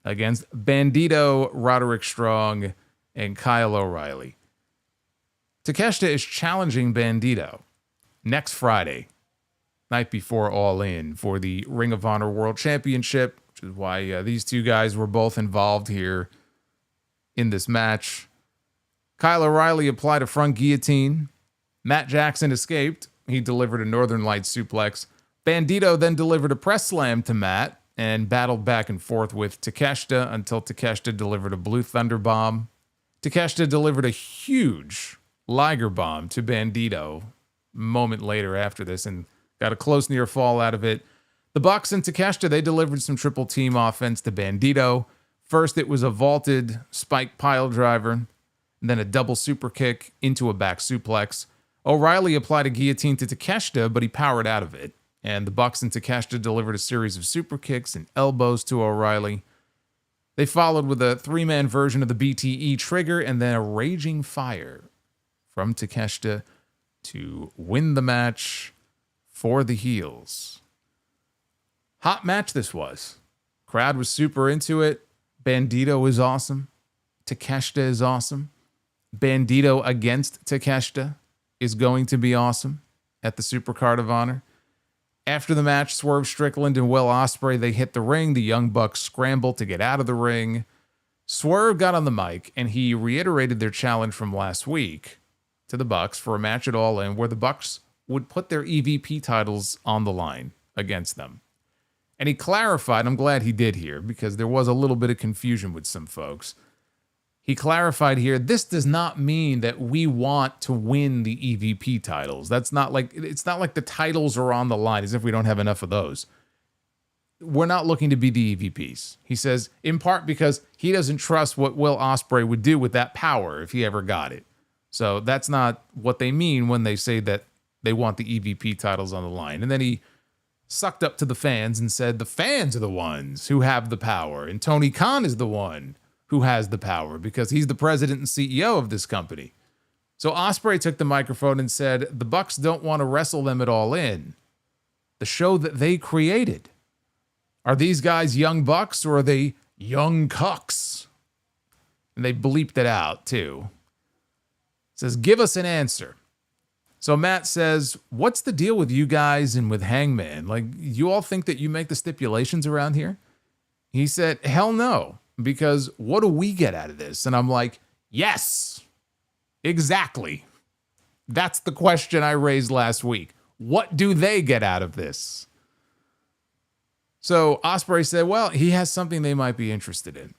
against Bandido, Roderick Strong, and Kyle O'Reilly. Takeshita is challenging Bandido next Friday, night before All In, for the Ring of Honor World Championship, which is why these two guys were both involved here in this match. Kyle O'Reilly applied a front guillotine. Matt Jackson escaped. He delivered a Northern Lights suplex. Bandido then delivered a press slam to Matt and battled back and forth with Takeshita until Takeshita delivered a Blue Thunder Bomb. Takeshita delivered a huge Liger Bomb to Bandido a moment later after this and got a close near fall out of it. The Bucks and Takeshita, they delivered some triple team offense to Bandido. First, it was a vaulted spike pile driver, and then a double super kick into a back suplex. O'Reilly applied a guillotine to Takeshita, but he powered out of it. And the Bucks and Takeshita delivered a series of super kicks and elbows to O'Reilly. They followed with a three-man version of the BTE trigger and then a Raging Fire from Takeshita to win the match for the heels. Hot match this was. Crowd was super into it. Bandido is awesome. Takeshita is awesome. Bandido against Takeshita is going to be awesome at the Supercard of Honor. After the match, Swerve, Strickland, and Will Ospreay, they hit the ring. The Young Bucks scrambled to get out of the ring. Swerve got on the mic, and he reiterated their challenge from last week to the Bucks for a match at All In where the Bucks would put their EVP titles on the line against them. And he clarified, I'm glad he did here, because there was a little bit of confusion with some folks. He clarified here, this does not mean that we want to win the EVP titles. It's not like the titles are on the line as if we don't have enough of those. We're not looking to be the EVPs. He says, in part because he doesn't trust what Will Ospreay would do with that power if he ever got it. So that's not what they mean when they say that they want the EVP titles on the line. And then he sucked up to the fans and said, the fans are the ones who have the power. And Tony Khan is the one who has the power because he's the president and CEO of this company. So Ospreay took the microphone and said, the Bucks don't want to wrestle them at All In. The show that they created. Are these guys young bucks or are they young cucks? And they bleeped it out too. It says, give us an answer. So Matt says, what's the deal with you guys and with Hangman? Like, you all think that you make the stipulations around here? He said, hell no. Because what do we get out of this? And I'm like, yes, exactly. That's the question I raised last week. What do they get out of this? So Ospreay said, well, he has something they might be interested in.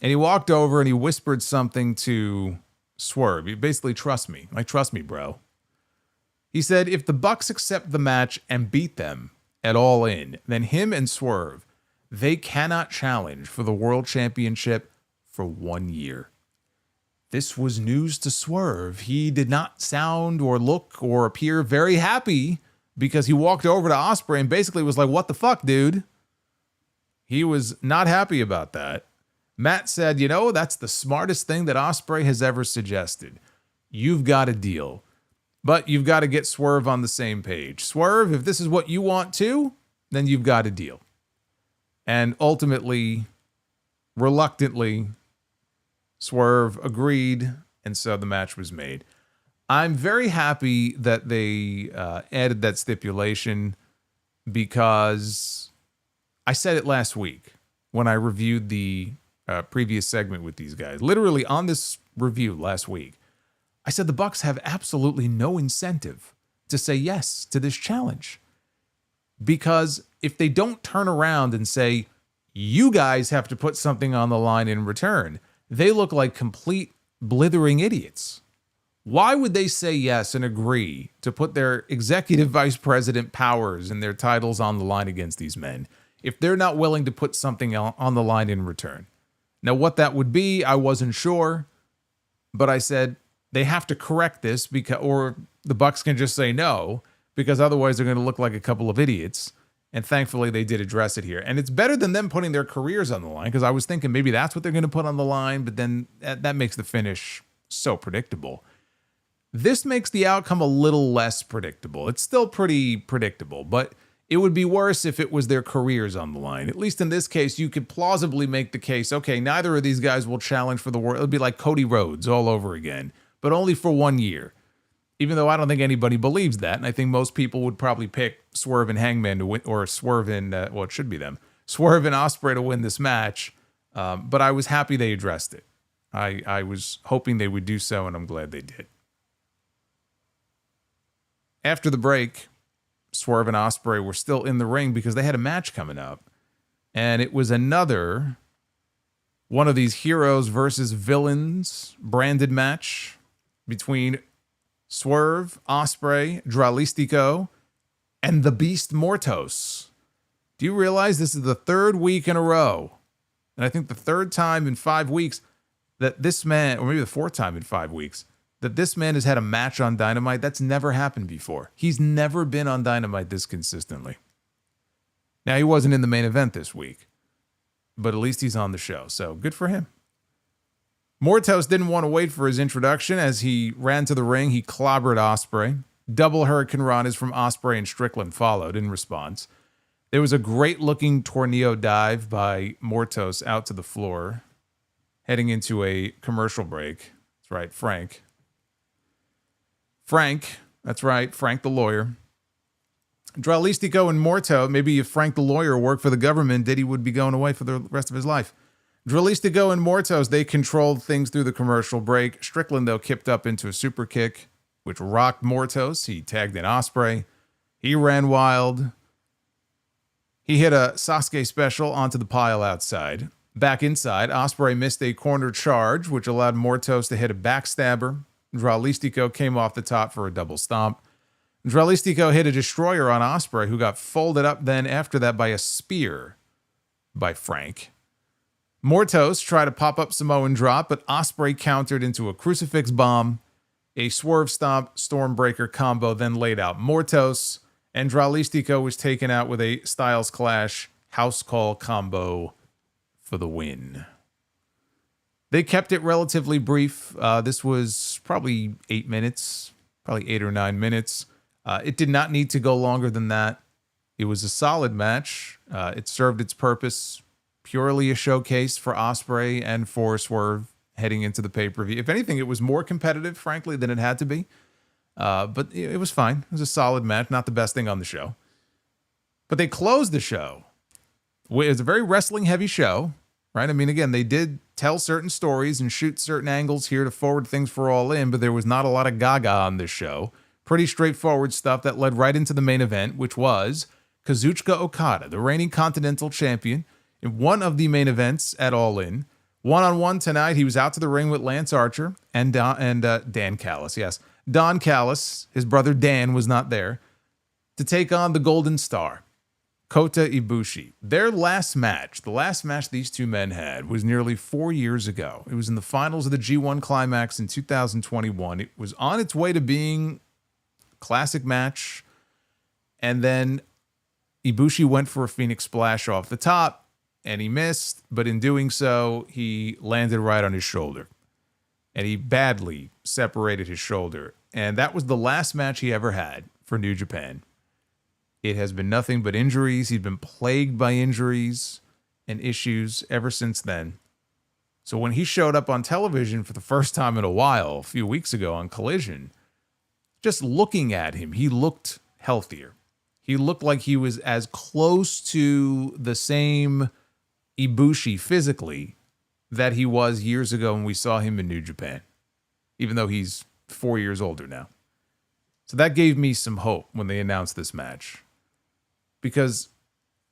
And he walked over and he whispered something to Swerve. He basically, trust me. Like, trust me, bro. He said, if the Bucks accept the match and beat them at All In, then him and Swerve, they cannot challenge for the World Championship for 1 year. This was news to Swerve. He did not sound or look or appear very happy because he walked over to Ospreay and basically was like, what the fuck, dude? He was not happy about that. Matt said, you know, that's the smartest thing that Ospreay has ever suggested. You've got a deal, but you've got to get Swerve on the same page. Swerve, if this is what you want too, then you've got a deal. And ultimately, reluctantly, Swerve agreed, and so the match was made. I'm very happy that they added that stipulation because I said it last week when I reviewed the previous segment with these guys. Literally on this review last week, I said the Bucks have absolutely no incentive to say yes to this challenge. Because if they don't turn around and say, you guys have to put something on the line in return, they look like complete blithering idiots. Why would they say yes and agree to put their executive vice president powers and their titles on the line against these men if they're not willing to put something on the line in return? Now, what that would be, I wasn't sure, but I said they have to correct this or the Bucks can just say no, because otherwise they're going to look like a couple of idiots. And thankfully, they did address it here. And it's better than them putting their careers on the line, because I was thinking maybe that's what they're going to put on the line, but then that makes the finish so predictable. This makes the outcome a little less predictable. It's still pretty predictable, but it would be worse if it was their careers on the line. At least in this case, you could plausibly make the case, okay, neither of these guys will challenge for the world. It'll be like Cody Rhodes all over again, but only for 1 year. Even though I don't think anybody believes that, and I think most people would probably pick Swerve and Hangman to win, or Swerve and, it should be them, Swerve and Ospreay to win this match, but I was happy they addressed it. I was hoping they would do so, and I'm glad they did. After the break, Swerve and Ospreay were still in the ring because they had a match coming up, and it was another one of these heroes versus villains branded match between Swerve, Ospreay, Dralistico, and the Beast Mortos. Do you realize this is the third week in a row, and I think the third time in 5 weeks that this man, or maybe the fourth time in 5 weeks, that this man has had a match on Dynamite? That's never happened before. He's never been on Dynamite this consistently. Now, he wasn't in the main event this week, but at least he's on the show, so good for him. Mortos didn't want to wait for his introduction. As he ran to the ring, he clobbered Ospreay. Double Hurricane Ranas from Ospreay and Strickland followed in response. There was a great-looking tornado dive by Mortos out to the floor, heading into a commercial break. That's right, Frank, that's right, Frank the lawyer. Dralistico and Morto, maybe if Frank the lawyer worked for the government, Diddy would be going away for the rest of his life. Dralistico and Mortos, they controlled things through the commercial break. Strickland, though, kipped up into a super kick, which rocked Mortos. He tagged in Ospreay. He ran wild. He hit a Sasuke special onto the pile outside. Back inside, Ospreay missed a corner charge, which allowed Mortos to hit a backstabber. Dralistico came off the top for a double stomp. Dralistico hit a destroyer on Ospreay, who got folded up then after that by a spear by Frank. Mortos tried to pop up Samoan drop, but Ospreay countered into a crucifix bomb. A swerve stomp, Stormbreaker combo then laid out Mortos, and Dralistico was taken out with a Styles Clash house call combo for the win. They kept it relatively brief. This was probably 8 minutes, probably 8 or 9 minutes. It did not need to go longer than that. It was a solid match. It served its purpose. Purely a showcase for Ospreay and for Swerve heading into the pay-per-view. If anything, it was more competitive, frankly, than it had to be. But it was fine. It was a solid match. Not the best thing on the show. But they closed the show. It was a very wrestling-heavy show, right? I mean, again, they did tell certain stories and shoot certain angles here to forward things for All In, but there was not a lot of gaga on this show. Pretty straightforward stuff that led right into the main event, which was Kazuchika Okada, the reigning Continental Champion, in one of the main events at All In. One-on-one tonight, he was out to the ring with Lance Archer and Dan Callis. Yes, Don Callis, his brother Dan, was not there, to take on the Golden Star, Kota Ibushi. Their last match, the last match these two men had, was nearly 4 years ago. It was in the finals of the G1 Climax in 2021. It was on its way to being a classic match, and then Ibushi went for a Phoenix Splash off the top, and he missed, but in doing so, he landed right on his shoulder. And he badly separated his shoulder. And that was the last match he ever had for New Japan. It has been nothing but injuries. He's been plagued by injuries and issues ever since then. So when he showed up on television for the first time in a while, a few weeks ago on Collision, just looking at him, he looked healthier. He looked like he was as close to the same Ibushi physically that he was years ago when we saw him in New Japan, even though he's 4 years older now. So that gave me some hope when they announced this match, because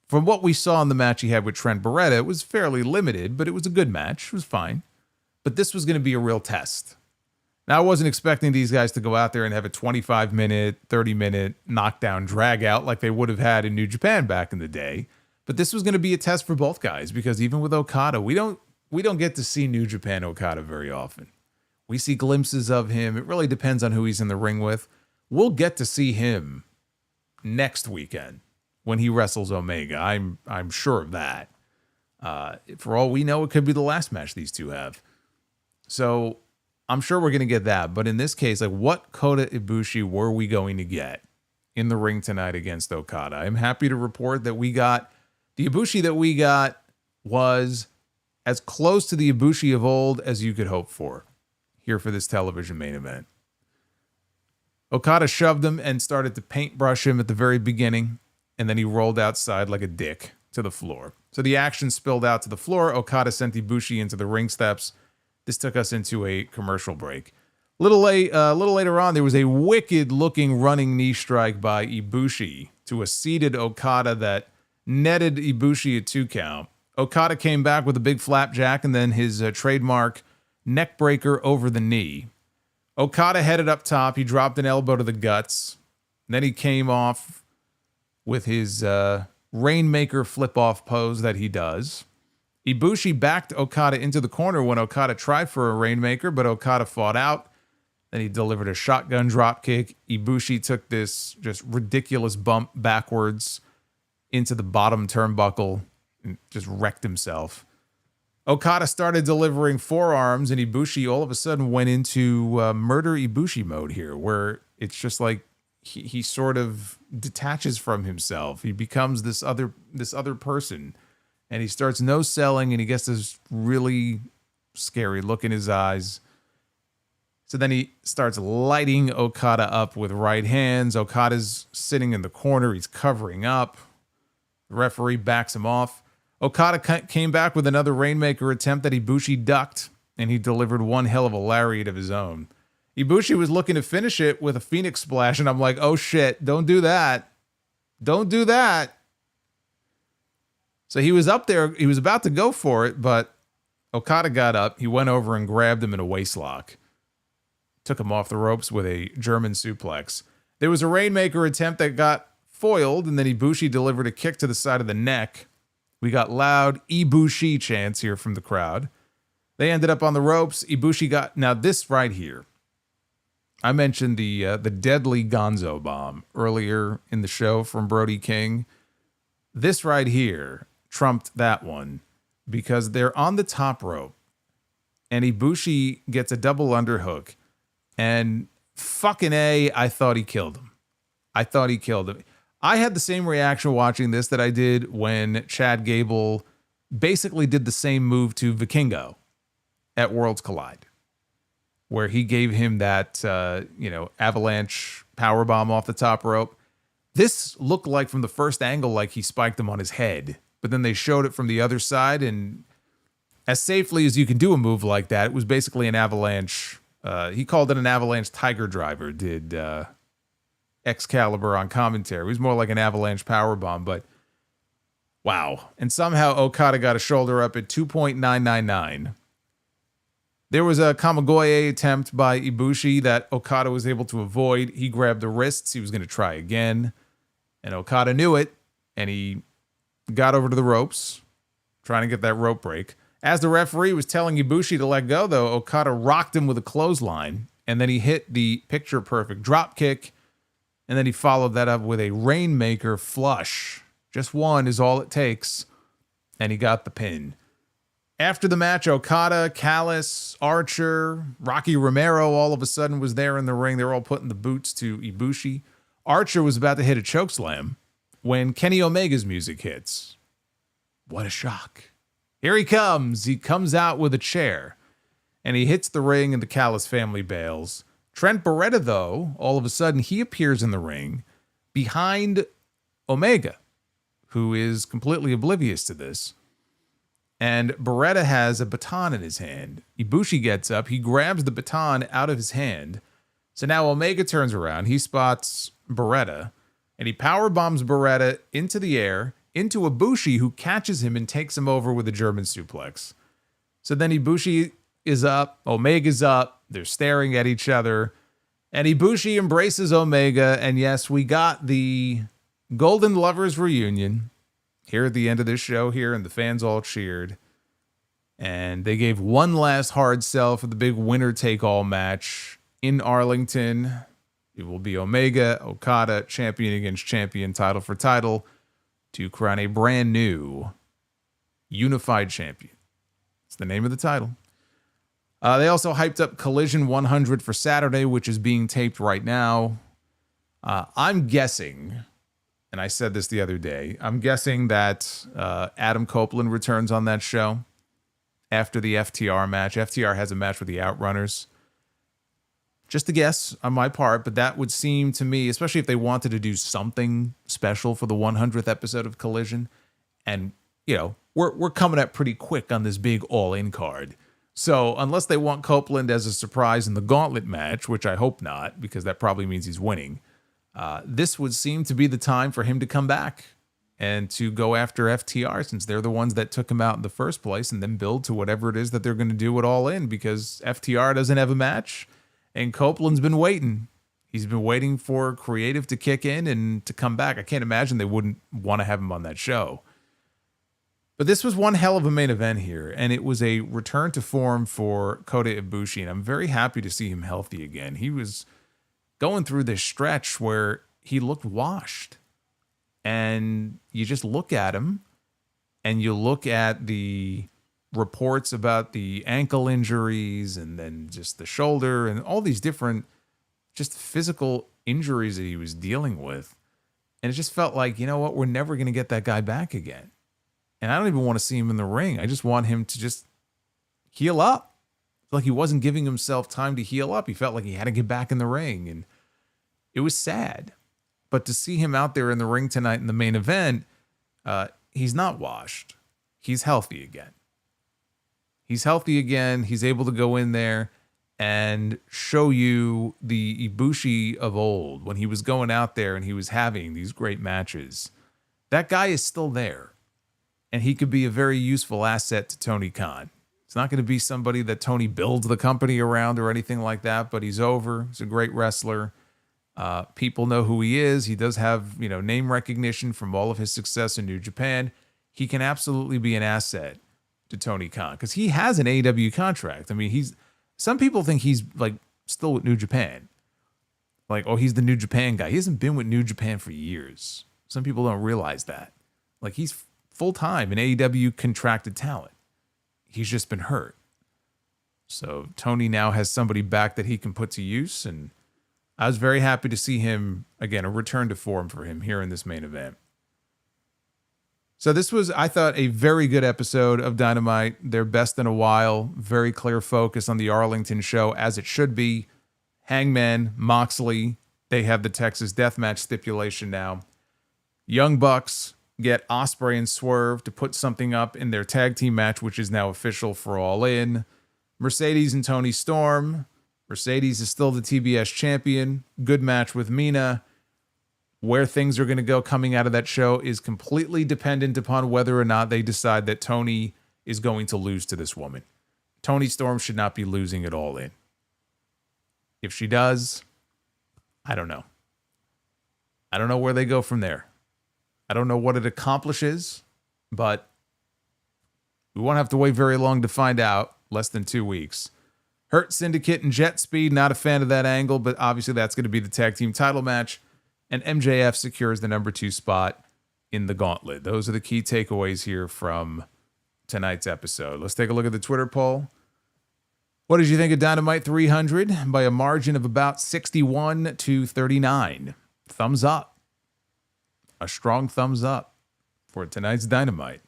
from what we saw in the match he had with Trent Beretta, it was fairly limited, but it was a good match. It was fine. But this was going to be a real test. Now, I wasn't expecting these guys to go out there and have a 25-minute, 30-minute knockdown drag out like they would have had in New Japan back in the day. But this was going to be a test for both guys because even with Okada, we don't get to see New Japan Okada very often. We see glimpses of him. It really depends on who he's in the ring with. We'll get to see him next weekend when he wrestles Omega. I'm sure of that. For all we know, it could be the last match these two have. So I'm sure we're going to get that. But in this case, like, what Kota Ibushi were we going to get in the ring tonight against Okada? I'm happy to report that the Ibushi that we got was as close to the Ibushi of old as you could hope for here for this television main event. Okada shoved him and started to paintbrush him at the very beginning, and then he rolled outside like a dick to the floor. So the action spilled out to the floor. Okada sent Ibushi into the ring steps. This took us into a commercial break. A little later on, there was a wicked-looking running knee strike by Ibushi to a seated Okada that netted Ibushi a 2 count. Okada came back with a big flapjack and then his trademark neck breaker over the knee. Okada headed up top. He dropped an elbow to the guts. Then he came off with his Rainmaker flip-off pose that he does. Ibushi backed Okada into the corner when Okada tried for a Rainmaker, but Okada fought out. Then he delivered a shotgun drop kick. Ibushi took this just ridiculous bump backwards into the bottom turnbuckle and just wrecked himself. Okada started delivering forearms, and Ibushi all of a sudden went into murder Ibushi mode here, where it's just like he sort of detaches from himself. He becomes this other person, and he starts no-selling, and he gets this really scary look in his eyes. So then he starts lighting Okada up with right hands. Okada's sitting in the corner. He's covering up. The referee backs him off. Okada came back with another Rainmaker attempt that Ibushi ducked, and he delivered one hell of a lariat of his own. Ibushi was looking to finish it with a Phoenix Splash, and I'm like, oh shit, don't do that. Don't do that. So he was up there. He was about to go for it, but Okada got up. He went over and grabbed him in a waistlock. Took him off the ropes with a German suplex. There was a Rainmaker attempt that got foiled, and then Ibushi delivered a kick to the side of the neck. We got loud Ibushi chants here from the crowd. They ended up on the ropes. Ibushi got... Now, this right here. I mentioned the deadly Gonzo bomb earlier in the show from Brody King. This right here trumped that one because they're on the top rope, and Ibushi gets a double underhook, and fucking A, I thought he killed him. I had the same reaction watching this that I did when Chad Gable basically did the same move to Vikingo at Worlds Collide, where he gave him that, avalanche powerbomb off the top rope. This looked like from the first angle like he spiked him on his head, but then they showed it from the other side, and as safely as you can do a move like that, it was basically an avalanche. He called it an avalanche tiger driver, did Excalibur on commentary. It was more like an avalanche powerbomb, but wow. And somehow Okada got a shoulder up at 2.999. There was a Kamigoye attempt by Ibushi that Okada was able to avoid. He grabbed the wrists. He was going to try again, and Okada knew it, and he got over to the ropes, trying to get that rope break. As the referee was telling Ibushi to let go, though, Okada rocked him with a clothesline, and then he hit the picture-perfect drop kick. And then he followed that up with a Rainmaker flush. Just one is all it takes. And he got the pin. After the match, Okada, Callis, Archer, Rocky Romero all of a sudden was there in the ring. They were all putting the boots to Ibushi. Archer was about to hit a chokeslam when Kenny Omega's music hits. What a shock. Here he comes. He comes out with a chair. And he hits the ring and the Callis family bails. Trent Beretta, though, all of a sudden, he appears in the ring behind Omega, who is completely oblivious to this. And Beretta has a baton in his hand. Ibushi gets up. He grabs the baton out of his hand. So now Omega turns around. He spots Beretta, and he power bombs Beretta into the air, into Ibushi, who catches him and takes him over with a German suplex. So then Ibushi is up. Omega's up. They're staring at each other. And Ibushi embraces Omega. And yes, we got the Golden Lovers reunion here at the end of this show here, and the fans all cheered. And they gave one last hard sell for the big winner-take-all match in Arlington. It will be Omega, Okada, champion against champion, title for title, to crown a brand new unified champion. It's the name of the title. They also hyped up Collision 100 for Saturday, which is being taped right now. I'm guessing, and I said this the other day, I'm guessing that Adam Copeland returns on that show after the FTR match. FTR has a match with the Outrunners. Just a guess on my part, but that would seem to me, especially if they wanted to do something special for the 100th episode of Collision. And, you know, we're coming up pretty quick on this big all-in card. So unless they want Copeland as a surprise in the Gauntlet match, which I hope not, because that probably means he's winning, this would seem to be the time for him to come back and to go after FTR, since they're the ones that took him out in the first place, and then build to whatever it is that they're going to do it all in, because FTR doesn't have a match. And Copeland's been waiting. He's been waiting for creative to kick in and to come back. I can't imagine they wouldn't want to have him on that show. But this was one hell of a main event here, and it was a return to form for Kota Ibushi, and I'm very happy to see him healthy again. He was going through this stretch where he looked washed. And you just look at him, and you look at the reports about the ankle injuries and then just the shoulder and all these different just physical injuries that he was dealing with. And it just felt like, you know what, we're never going to get that guy back again. And I don't even want to see him in the ring. I just want him to just heal up. Like he wasn't giving himself time to heal up. He felt like he had to get back in the ring. And it was sad. But to see him out there in the ring tonight in the main event, he's not washed. He's healthy again. He's healthy again. He's able to go in there and show you the Ibushi of old when he was going out there and he was having these great matches. That guy is still there, and he could be a very useful asset to Tony Khan. It's not going to be somebody that Tony builds the company around or anything like that, but he's over. He's a great wrestler. People know who he is. He does have, name recognition from all of his success in New Japan. He can absolutely be an asset to Tony Khan because he has an AEW contract. I mean, some people think he's like still with New Japan. Like, oh, he's the New Japan guy. He hasn't been with New Japan for years. Some people don't realize that. Like, he's full-time an AEW contracted talent. He's just been hurt. So Tony now has somebody back that he can put to use, and I was very happy to see him, again, a return to form for him here in this main event. So this was, I thought, a very good episode of Dynamite. Their best in a while. Very clear focus on the Arlington show, as it should be. Hangman, Moxley, they have the Texas Deathmatch stipulation now. Young Bucks get Ospreay and Swerve to put something up in their tag team match, which is now official for All In. Mercedes and Toni Storm. Mercedes is still the TBS champion. Good match with Mina. Where things are going to go coming out of that show is completely dependent upon whether or not they decide that Toni is going to lose to this woman. Toni Storm should not be losing at All In. If she does, I don't know. I don't know where they go from there. I don't know what it accomplishes, but we won't have to wait very long to find out. Less than 2 weeks. Hurt Syndicate and Jet Speed, not a fan of that angle, but obviously that's going to be the tag team title match. And MJF secures the number 2 spot in the Gauntlet. Those are the key takeaways here from tonight's episode. Let's take a look at the Twitter poll. What did you think of Dynamite 300? By a margin of about 61 to 39. Thumbs up. A strong thumbs up for tonight's Dynamite.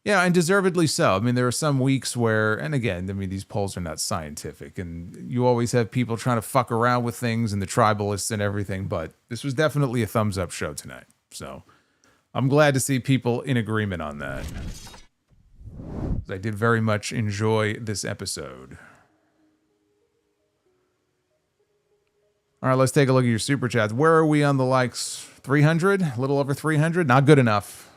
Yeah, and deservedly so. I mean, there are some weeks where, and again, I mean, these polls are not scientific, and you always have people trying to fuck around with things and the tribalists and everything, but this was definitely a thumbs up show tonight. So I'm glad to see people in agreement on that. I did very much enjoy this episode. All right, let's take a look at your super chats. Where are we on the likes? 300? A little over 300? Not good enough.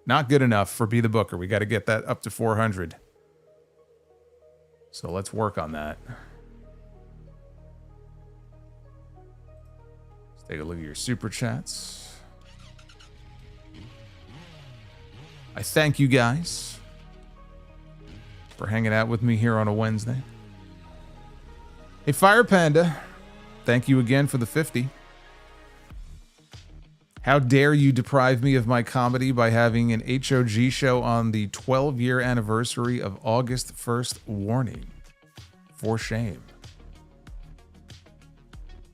Not good enough for Be the Booker. We got to get that up to 400. So let's work on that. Let's take a look at your super chats. I thank you guys for hanging out with me here on a Wednesday. Hey, Fire Panda, thank you again for the 50. How dare you deprive me of my comedy by having an HOG show on the 12-year anniversary of August 1st warning. For shame.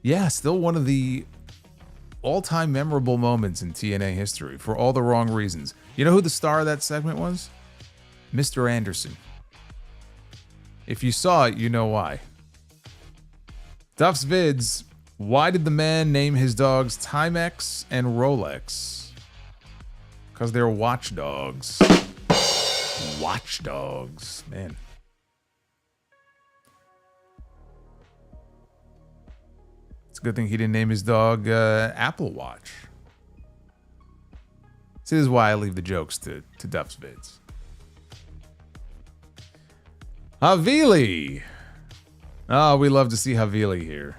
Yeah, still one of the all-time memorable moments in TNA history for all the wrong reasons. You know who the star of that segment was? Mr. Anderson. If you saw it, you know why. Duff's Vids. Why did the man name his dogs Timex and Rolex? Because they're watchdogs. Watchdogs. Man. It's a good thing he didn't name his dog Apple Watch. This is why I leave the jokes to Duff's Vids. Havili. Oh, we love to see Havili here.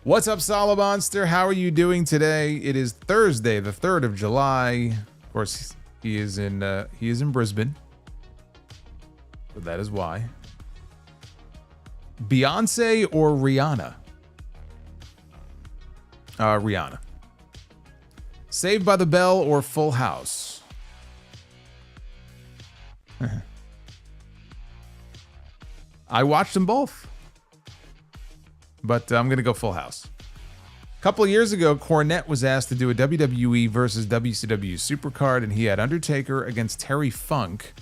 What's up, Solomonster? How are you doing today? It is Thursday, the 3rd of July. Of course, he is in Brisbane. So that is why. Beyonce or Rihanna? Rihanna. Saved by the Bell or Full House? I watched them both. But I'm going to go Full House. A couple of years ago, Cornette was asked to do a WWE versus WCW Supercard, and he had Undertaker against Terry Funk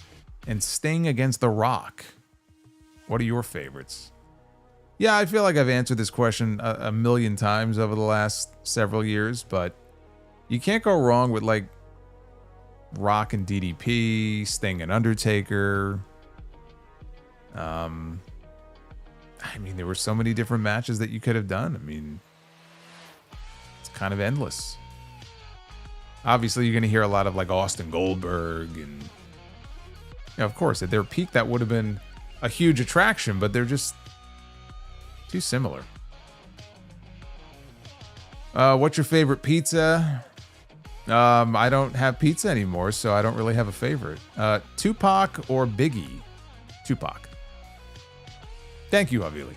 and Sting against The Rock. What are your favorites? Yeah, I feel like I've answered this question a million times over the last several years, but you can't go wrong with, like, Rock and DDP, Sting and Undertaker. I mean, there were so many different matches that you could have done. I mean, it's kind of endless. Obviously, you're going to hear a lot of like Austin Goldberg and, you know, of course, at their peak, that would have been a huge attraction, but they're just too similar. What's your favorite pizza? I don't have pizza anymore, so I don't really have a favorite. Tupac or Biggie? Tupac. Thank you, Havili.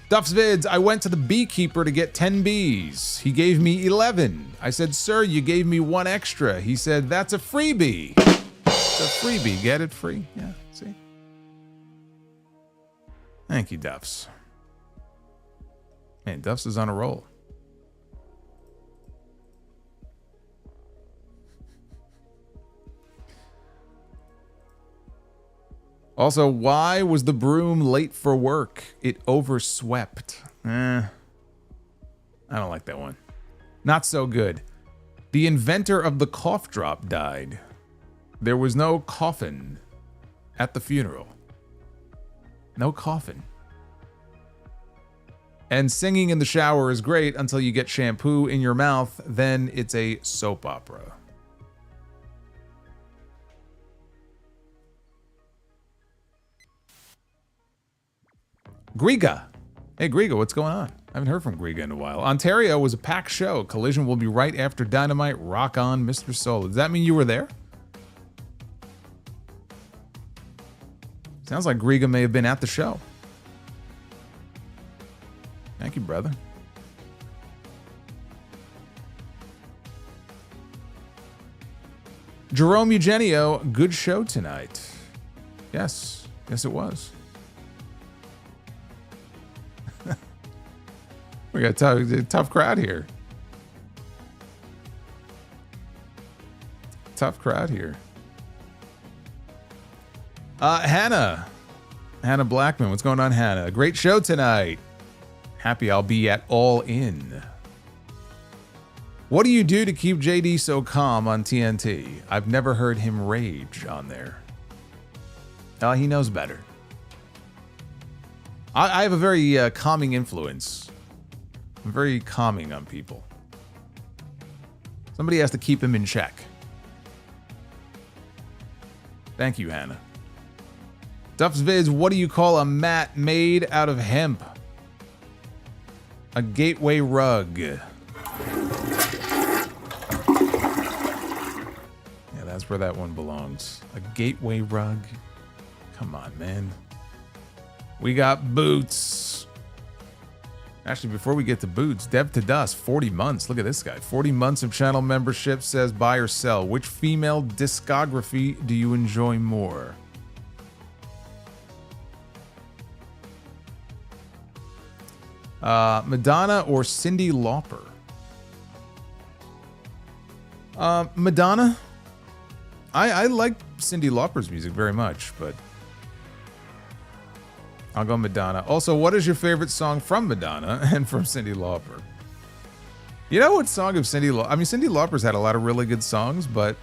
Duff's Vids, I went to the beekeeper to get 10 bees. He gave me 11. I said, sir, you gave me one extra. He said, that's a freebie. It's a freebie. Get it free? Yeah, see? Thank you, Duffs. Man, Duffs is on a roll. Also, why was the broom late for work? It overswept. I don't like that one. Not so good. The inventor of the cough drop died. There was no coffin at the funeral. No coffin. And singing in the shower is great until you get shampoo in your mouth. Then it's a soap opera. Griga. Hey, Griga, what's going on? I haven't heard from Griga in a while. Ontario was a packed show. Collision will be right after Dynamite. Rock on, Mr. Soul. Does that mean you were there? Sounds like Griga may have been at the show. Thank you, brother. Jerome Eugenio, good show tonight. Yes, yes it was. We got a tough crowd here. Tough crowd here. Hannah Blackman, what's going on, Hannah? Great show tonight. Happy I'll be at All In. What do you do to keep JD so calm on TNT? I've never heard him rage on there. He knows better. I have a very calming influence. I'm very calming on people. Somebody has to keep him in check. Thank you, Hannah. Duff's Vids, what do you call a mat made out of hemp? A gateway rug. Yeah, that's where that one belongs. A gateway rug. Come on, man. We got boots. Actually, before we get to boots, Dev to Dust, 40 months. Look at this guy. 40 months of channel membership, says buy or sell. Which female discography do you enjoy more? Madonna or Cyndi Lauper? Madonna. I like Cyndi Lauper's music very much, but I'll go Madonna. Also, what is your favorite song from Madonna and from Cyndi Lauper? You know what song of Cyndi Lauper? I mean, Cyndi Lauper's had a lot of really good songs, but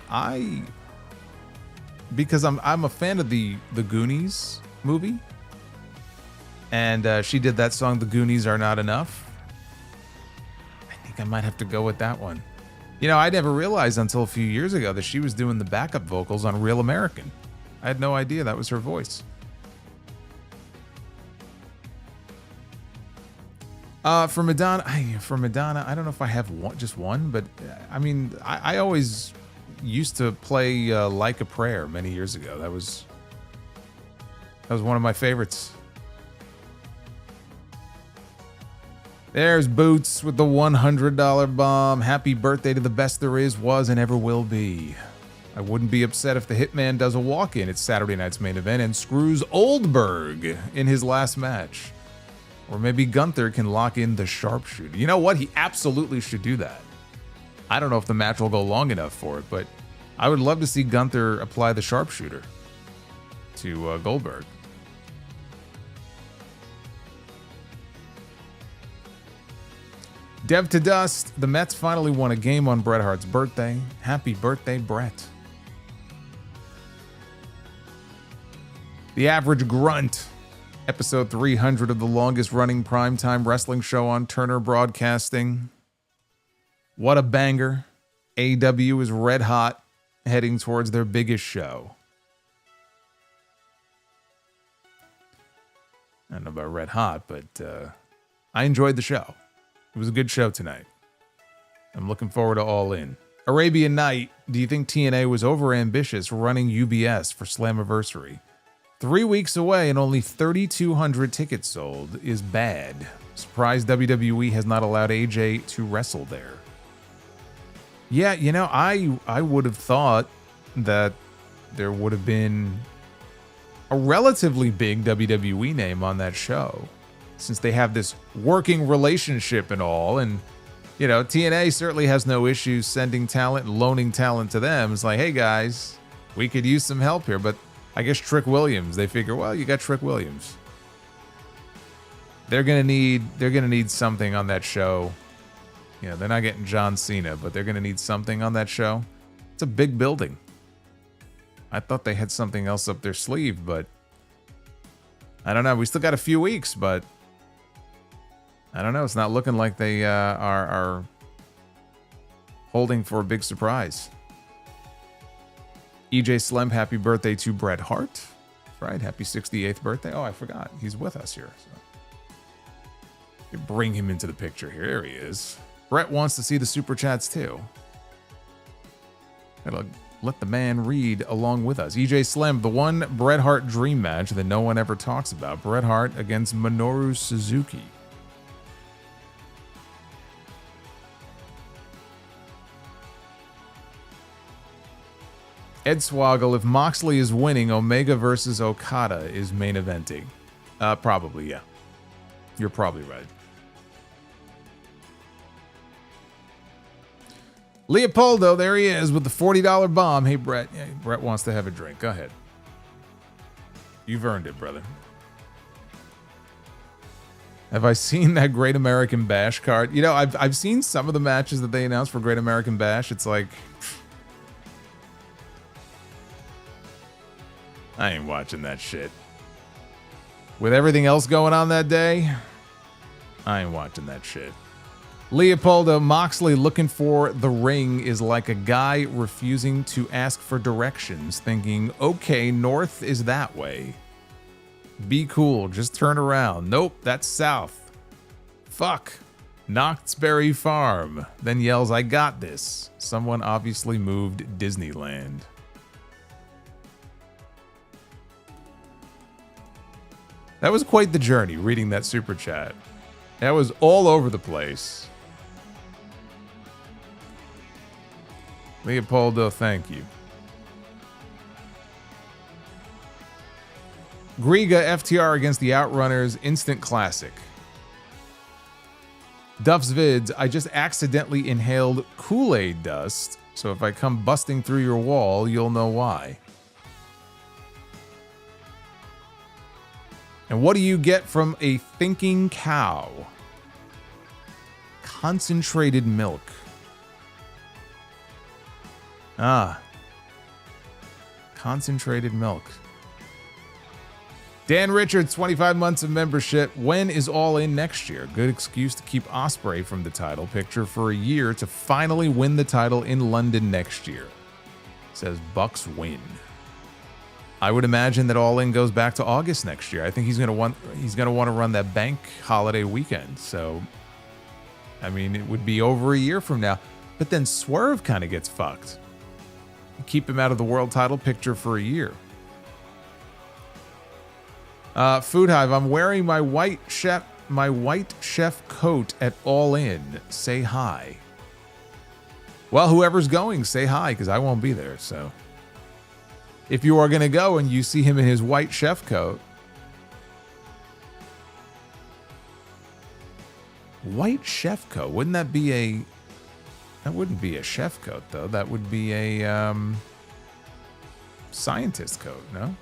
because I'm a fan of the Goonies movie, and she did that song, "The Goonies Are Not Enough." I think I might have to go with that one. You know, I never realized until a few years ago that she was doing the backup vocals on Real American. I had no idea that was her voice. For Madonna, I don't know if I have just one, but I mean, I always used to play "Like a Prayer" many years ago. That was one of my favorites. There's Boots with the $100 bomb. Happy birthday to the best there is, was, and ever will be. I wouldn't be upset if the Hitman does a walk-in at Saturday night's main event and screws Oldberg in his last match. Or maybe Gunther can lock in the sharpshooter. You know what? He absolutely should do that. I don't know if the match will go long enough for it, but I would love to see Gunther apply the sharpshooter to Goldberg. Dev to Dust, the Mets finally won a game on Bret Hart's birthday. Happy birthday, Bret. The Average Grunt, episode 300 of the longest running primetime wrestling show on Turner Broadcasting. What a banger. AEW is red hot, heading towards their biggest show. I don't know about red hot, but I enjoyed the show. It was a good show tonight. I'm looking forward to All In. Arabian Night, do you think TNA was overambitious running UBS for Slammiversary? 3 weeks away and only 3,200 tickets sold is bad. Surprised WWE has not allowed AJ to wrestle there. Yeah, you know, I would have thought that there would have been a relatively big WWE name on that show, since they have this working relationship and all. And, you know, TNA certainly has no issues sending talent and loaning talent to them. It's like, hey guys, we could use some help here. But I guess Trick Williams, they figure, well, you got Trick Williams. They're gonna need something on that show. You know, they're not getting John Cena, but they're gonna need something on that show. It's a big building. I thought they had something else up their sleeve, but I don't know. We still got a few weeks, but I don't know. It's not looking like they are holding for a big surprise. EJ Slem, happy birthday to Bret Hart. That's right. Happy 68th birthday. Oh, I forgot. He's with us here. So bring him into the picture here. There he is. Bret wants to see the super chats too. Gotta let the man read along with us. EJ Slem, the one Bret Hart dream match that no one ever talks about. Bret Hart against Minoru Suzuki. Ed Swoggle, if Moxley is winning, Omega versus Okada is main eventing. Probably, yeah. You're probably right. Leopoldo, there he is with the $40 bomb. Hey, Bret. Yeah, Bret wants to have a drink. Go ahead. You've earned it, brother. Have I seen that Great American Bash card? You know, I've seen some of the matches that they announced for Great American Bash. It's like, I ain't watching that shit. With everything else going on that day, I ain't watching that shit. Leopoldo, Moxley looking for the ring is like a guy refusing to ask for directions, thinking, okay, north is that way. Be cool. Just turn around. Nope, that's south. Fuck. Knott's Berry Farm. Then yells, I got this. Someone obviously moved Disneyland. That was quite the journey, reading that super chat. That was all over the place. Leopoldo, thank you. Griga FTR against the Outrunners, instant classic. Duff's vids, I just accidentally inhaled Kool-Aid dust, so if I come busting through your wall, you'll know why. And what do you get from a thinking cow? Concentrated milk. Concentrated milk. Dan Richards, 25 months of membership. When is All In next year? Good excuse to keep Ospreay from the title picture for a year to finally win the title in London next year. Says Bucks win. I would imagine that All In goes back to August next year. I think he's gonna want to run that bank holiday weekend. So, I mean, it would be over a year from now. But then Swerve kind of gets fucked. Keep him out of the world title picture for a year. Food Hive, I'm wearing my white chef coat at All In. Say hi. Well, whoever's going, say hi, because I won't be there. So, if you are going to go and you see him in his white chef coat, white chef coat, wouldn't that be a? That wouldn't be a chef coat, though. That would be a scientist coat, no?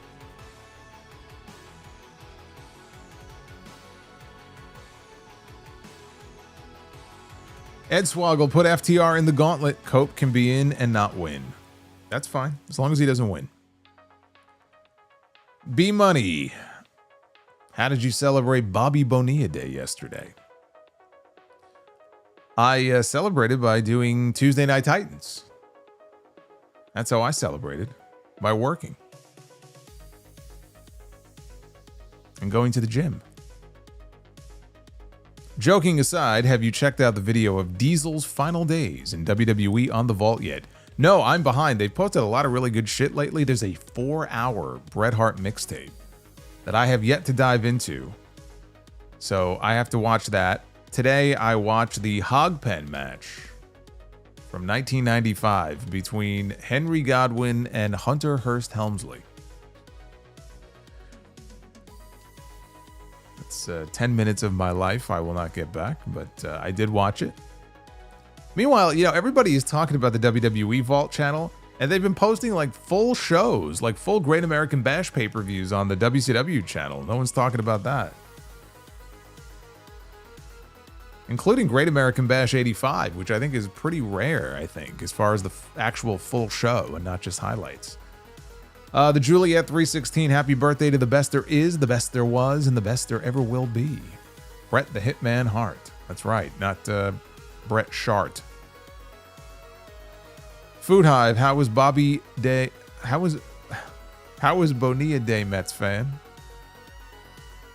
Ed Swoggle, put FTR in the gauntlet. Cope can be in and not win. That's fine, as long as he doesn't win. B-Money. How did you celebrate Bobby Bonilla Day yesterday? I celebrated by doing Tuesday Night Titans. That's how I celebrated, by working. And going to the gym. Joking aside, have you checked out the video of Diesel's final days in WWE on the Vault yet? No, I'm behind. They've posted a lot of really good shit lately. There's a 4-hour Bret Hart mixtape that I have yet to dive into. So I have to watch that. Today, I watched the Hogpen match from 1995 between Henry Godwinn and Hunter Hearst Helmsley. It's 10 minutes of my life I will not get back, but I did watch it. Meanwhile, everybody is talking about the WWE Vault channel, and they've been posting like full shows, like full Great American Bash pay-per-views on the WCW channel. No one's talking about that. Including Great American Bash 85, which I think is pretty rare, as far as the actual full show and not just highlights. The Juliet 316, happy birthday to the best there is, the best there was, and the best there ever will be. Bret the Hitman Hart. That's right, not Bret Shart. Food Hive, how was Bobby Day? How was Bonilla Day, Mets fan?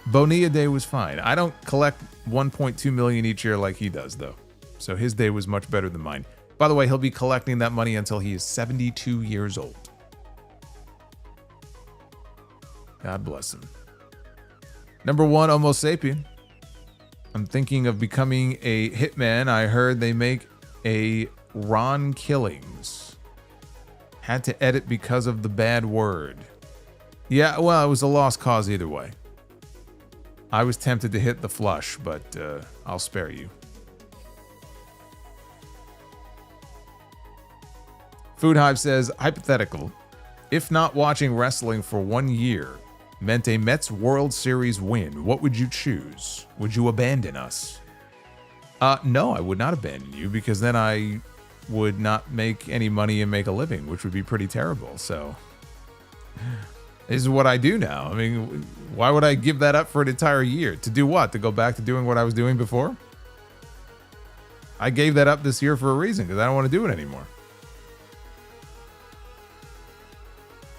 Bonilla Day was fine. I don't collect 1.2 million each year like he does, though. So his day was much better than mine. By the way, he'll be collecting that money until he is 72 years old. God bless him. Number 1, Homo sapien. I'm thinking of becoming a hitman. I heard they make a Ron Killings. Had to edit because of the bad word. Yeah, well, it was a lost cause either way. I was tempted to hit the flush, but I'll spare you. Food Hive says, hypothetical. If not watching wrestling for 1 year meant a Mets World Series win, what would you choose? Would you abandon us? No, I would not abandon you, because then I would not make any money and make a living, which would be pretty terrible. So this is what I do now. I mean, why would I give that up for an entire year? To do what? To go back to doing what I was doing before? I gave that up this year for a reason, because I don't want to do it anymore.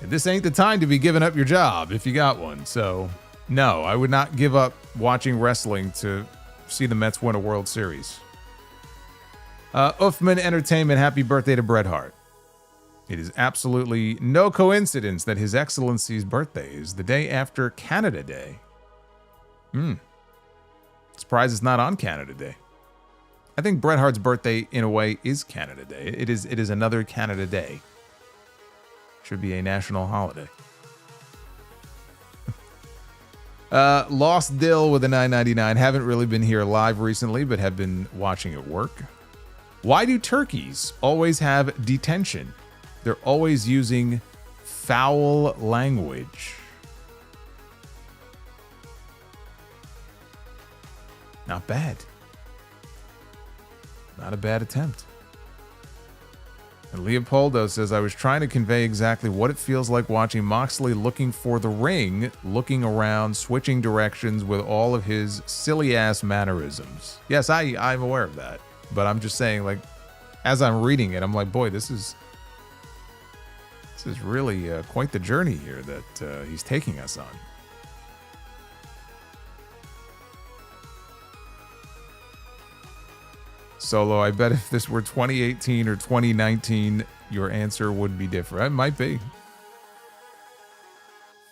And this ain't the time to be giving up your job if you got one. So No, I would not give up watching wrestling to see the Mets win a World Series. Uffman Entertainment, happy birthday to Bret Hart. It is absolutely no coincidence that His Excellency's birthday is the day after Canada Day. Surprised it's not on Canada Day. I think Bret Hart's birthday, in a way, is Canada Day. It is another Canada Day. Should be a national holiday. Lost Dill with a $9.99. Haven't really been here live recently, but have been watching at work. Why do turkeys always have detention? They're always using foul language. Not bad. Not a bad attempt. And Leopoldo says, I was trying to convey exactly what it feels like watching Moxley looking for the ring, looking around, switching directions with all of his silly-ass mannerisms. Yes, I'm aware of that. But I'm just saying, like, as I'm reading it, I'm like, boy, this is really quite the journey here that he's taking us on. Solo, I bet if this were 2018 or 2019, your answer would be different. It might be.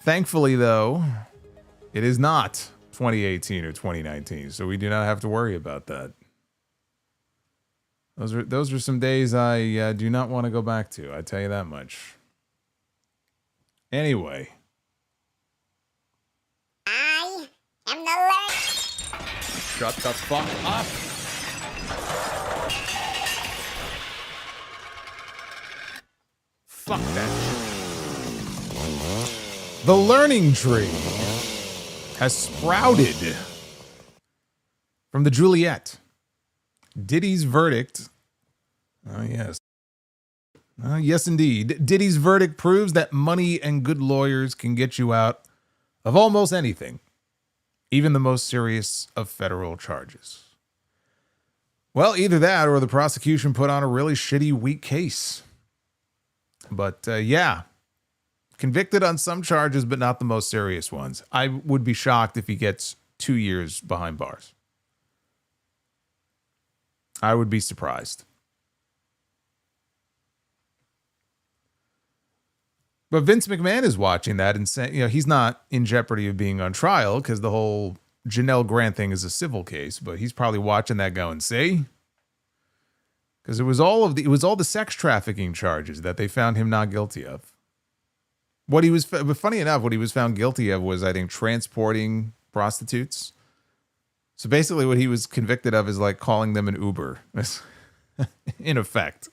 Thankfully, though, it is not 2018 or 2019, so we do not have to worry about that. Those are some days I do not want to go back to, I tell you that much. Anyway. I am the Shut the fuck up. Fuck that. The learning tree has sprouted from the Juliet. Diddy's verdict. Oh, yes. Yes, indeed. Diddy's verdict proves that money and good lawyers can get you out of almost anything, even the most serious of federal charges. Well, either that or the prosecution put on a really shitty, weak case. But yeah, convicted on some charges, but not the most serious ones. I would be shocked if he gets 2 years behind bars. I would be surprised. But Vince McMahon is watching that and saying, he's not in jeopardy of being on trial because the whole Janelle Grant thing is a civil case, but he's probably watching that going, see? Because it was all the sex trafficking charges that they found him not guilty of. But funny enough, what he was found guilty of was, I think, transporting prostitutes. So basically what he was convicted of is like calling them an Uber, in effect.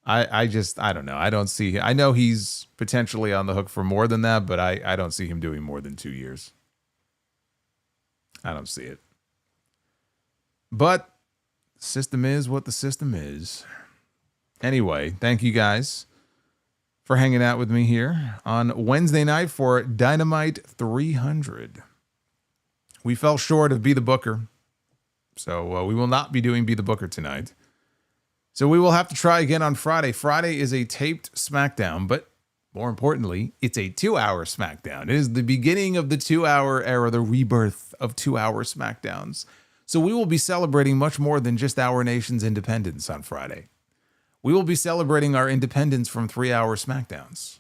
I don't know. I know he's potentially on the hook for more than that, but I don't see him doing more than 2 years. I don't see it. But the system is what the system is. Anyway, thank you guys for hanging out with me here on Wednesday night for Dynamite 300. We fell short of Be the Booker, so we will not be doing Be the Booker tonight. So we will have to try again on Friday. Friday is a taped SmackDown, but more importantly, it's a 2-hour SmackDown. It is the beginning of the 2-hour era, the rebirth of 2-hour SmackDowns. So we will be celebrating much more than just our nation's independence on Friday. We will be celebrating our independence from 3-hour SmackDowns.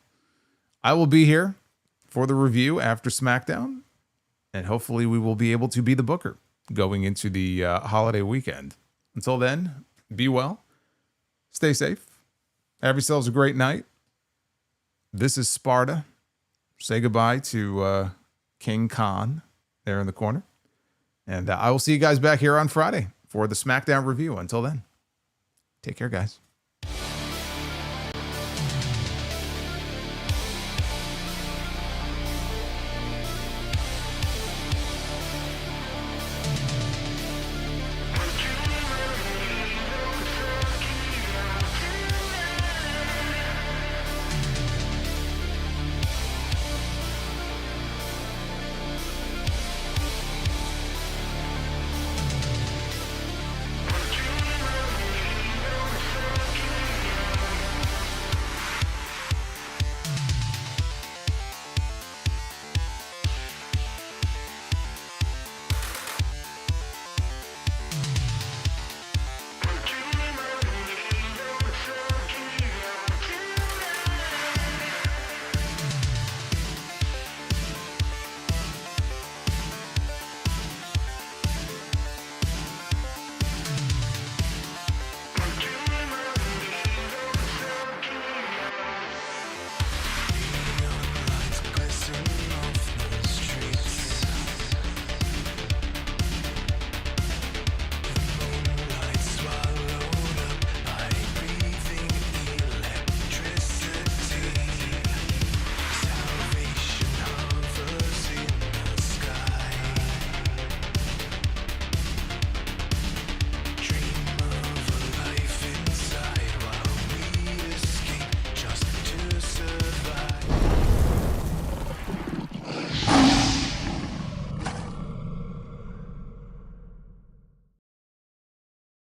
I will be here for the review after SmackDown, and hopefully we will be able to be the Booker going into the holiday weekend. Until then, be well. Stay safe. Have yourselves a great night. This is Sparta. Say goodbye to King Khan there in the corner. And I will see you guys back here on Friday for the SmackDown review. Until then, take care, guys.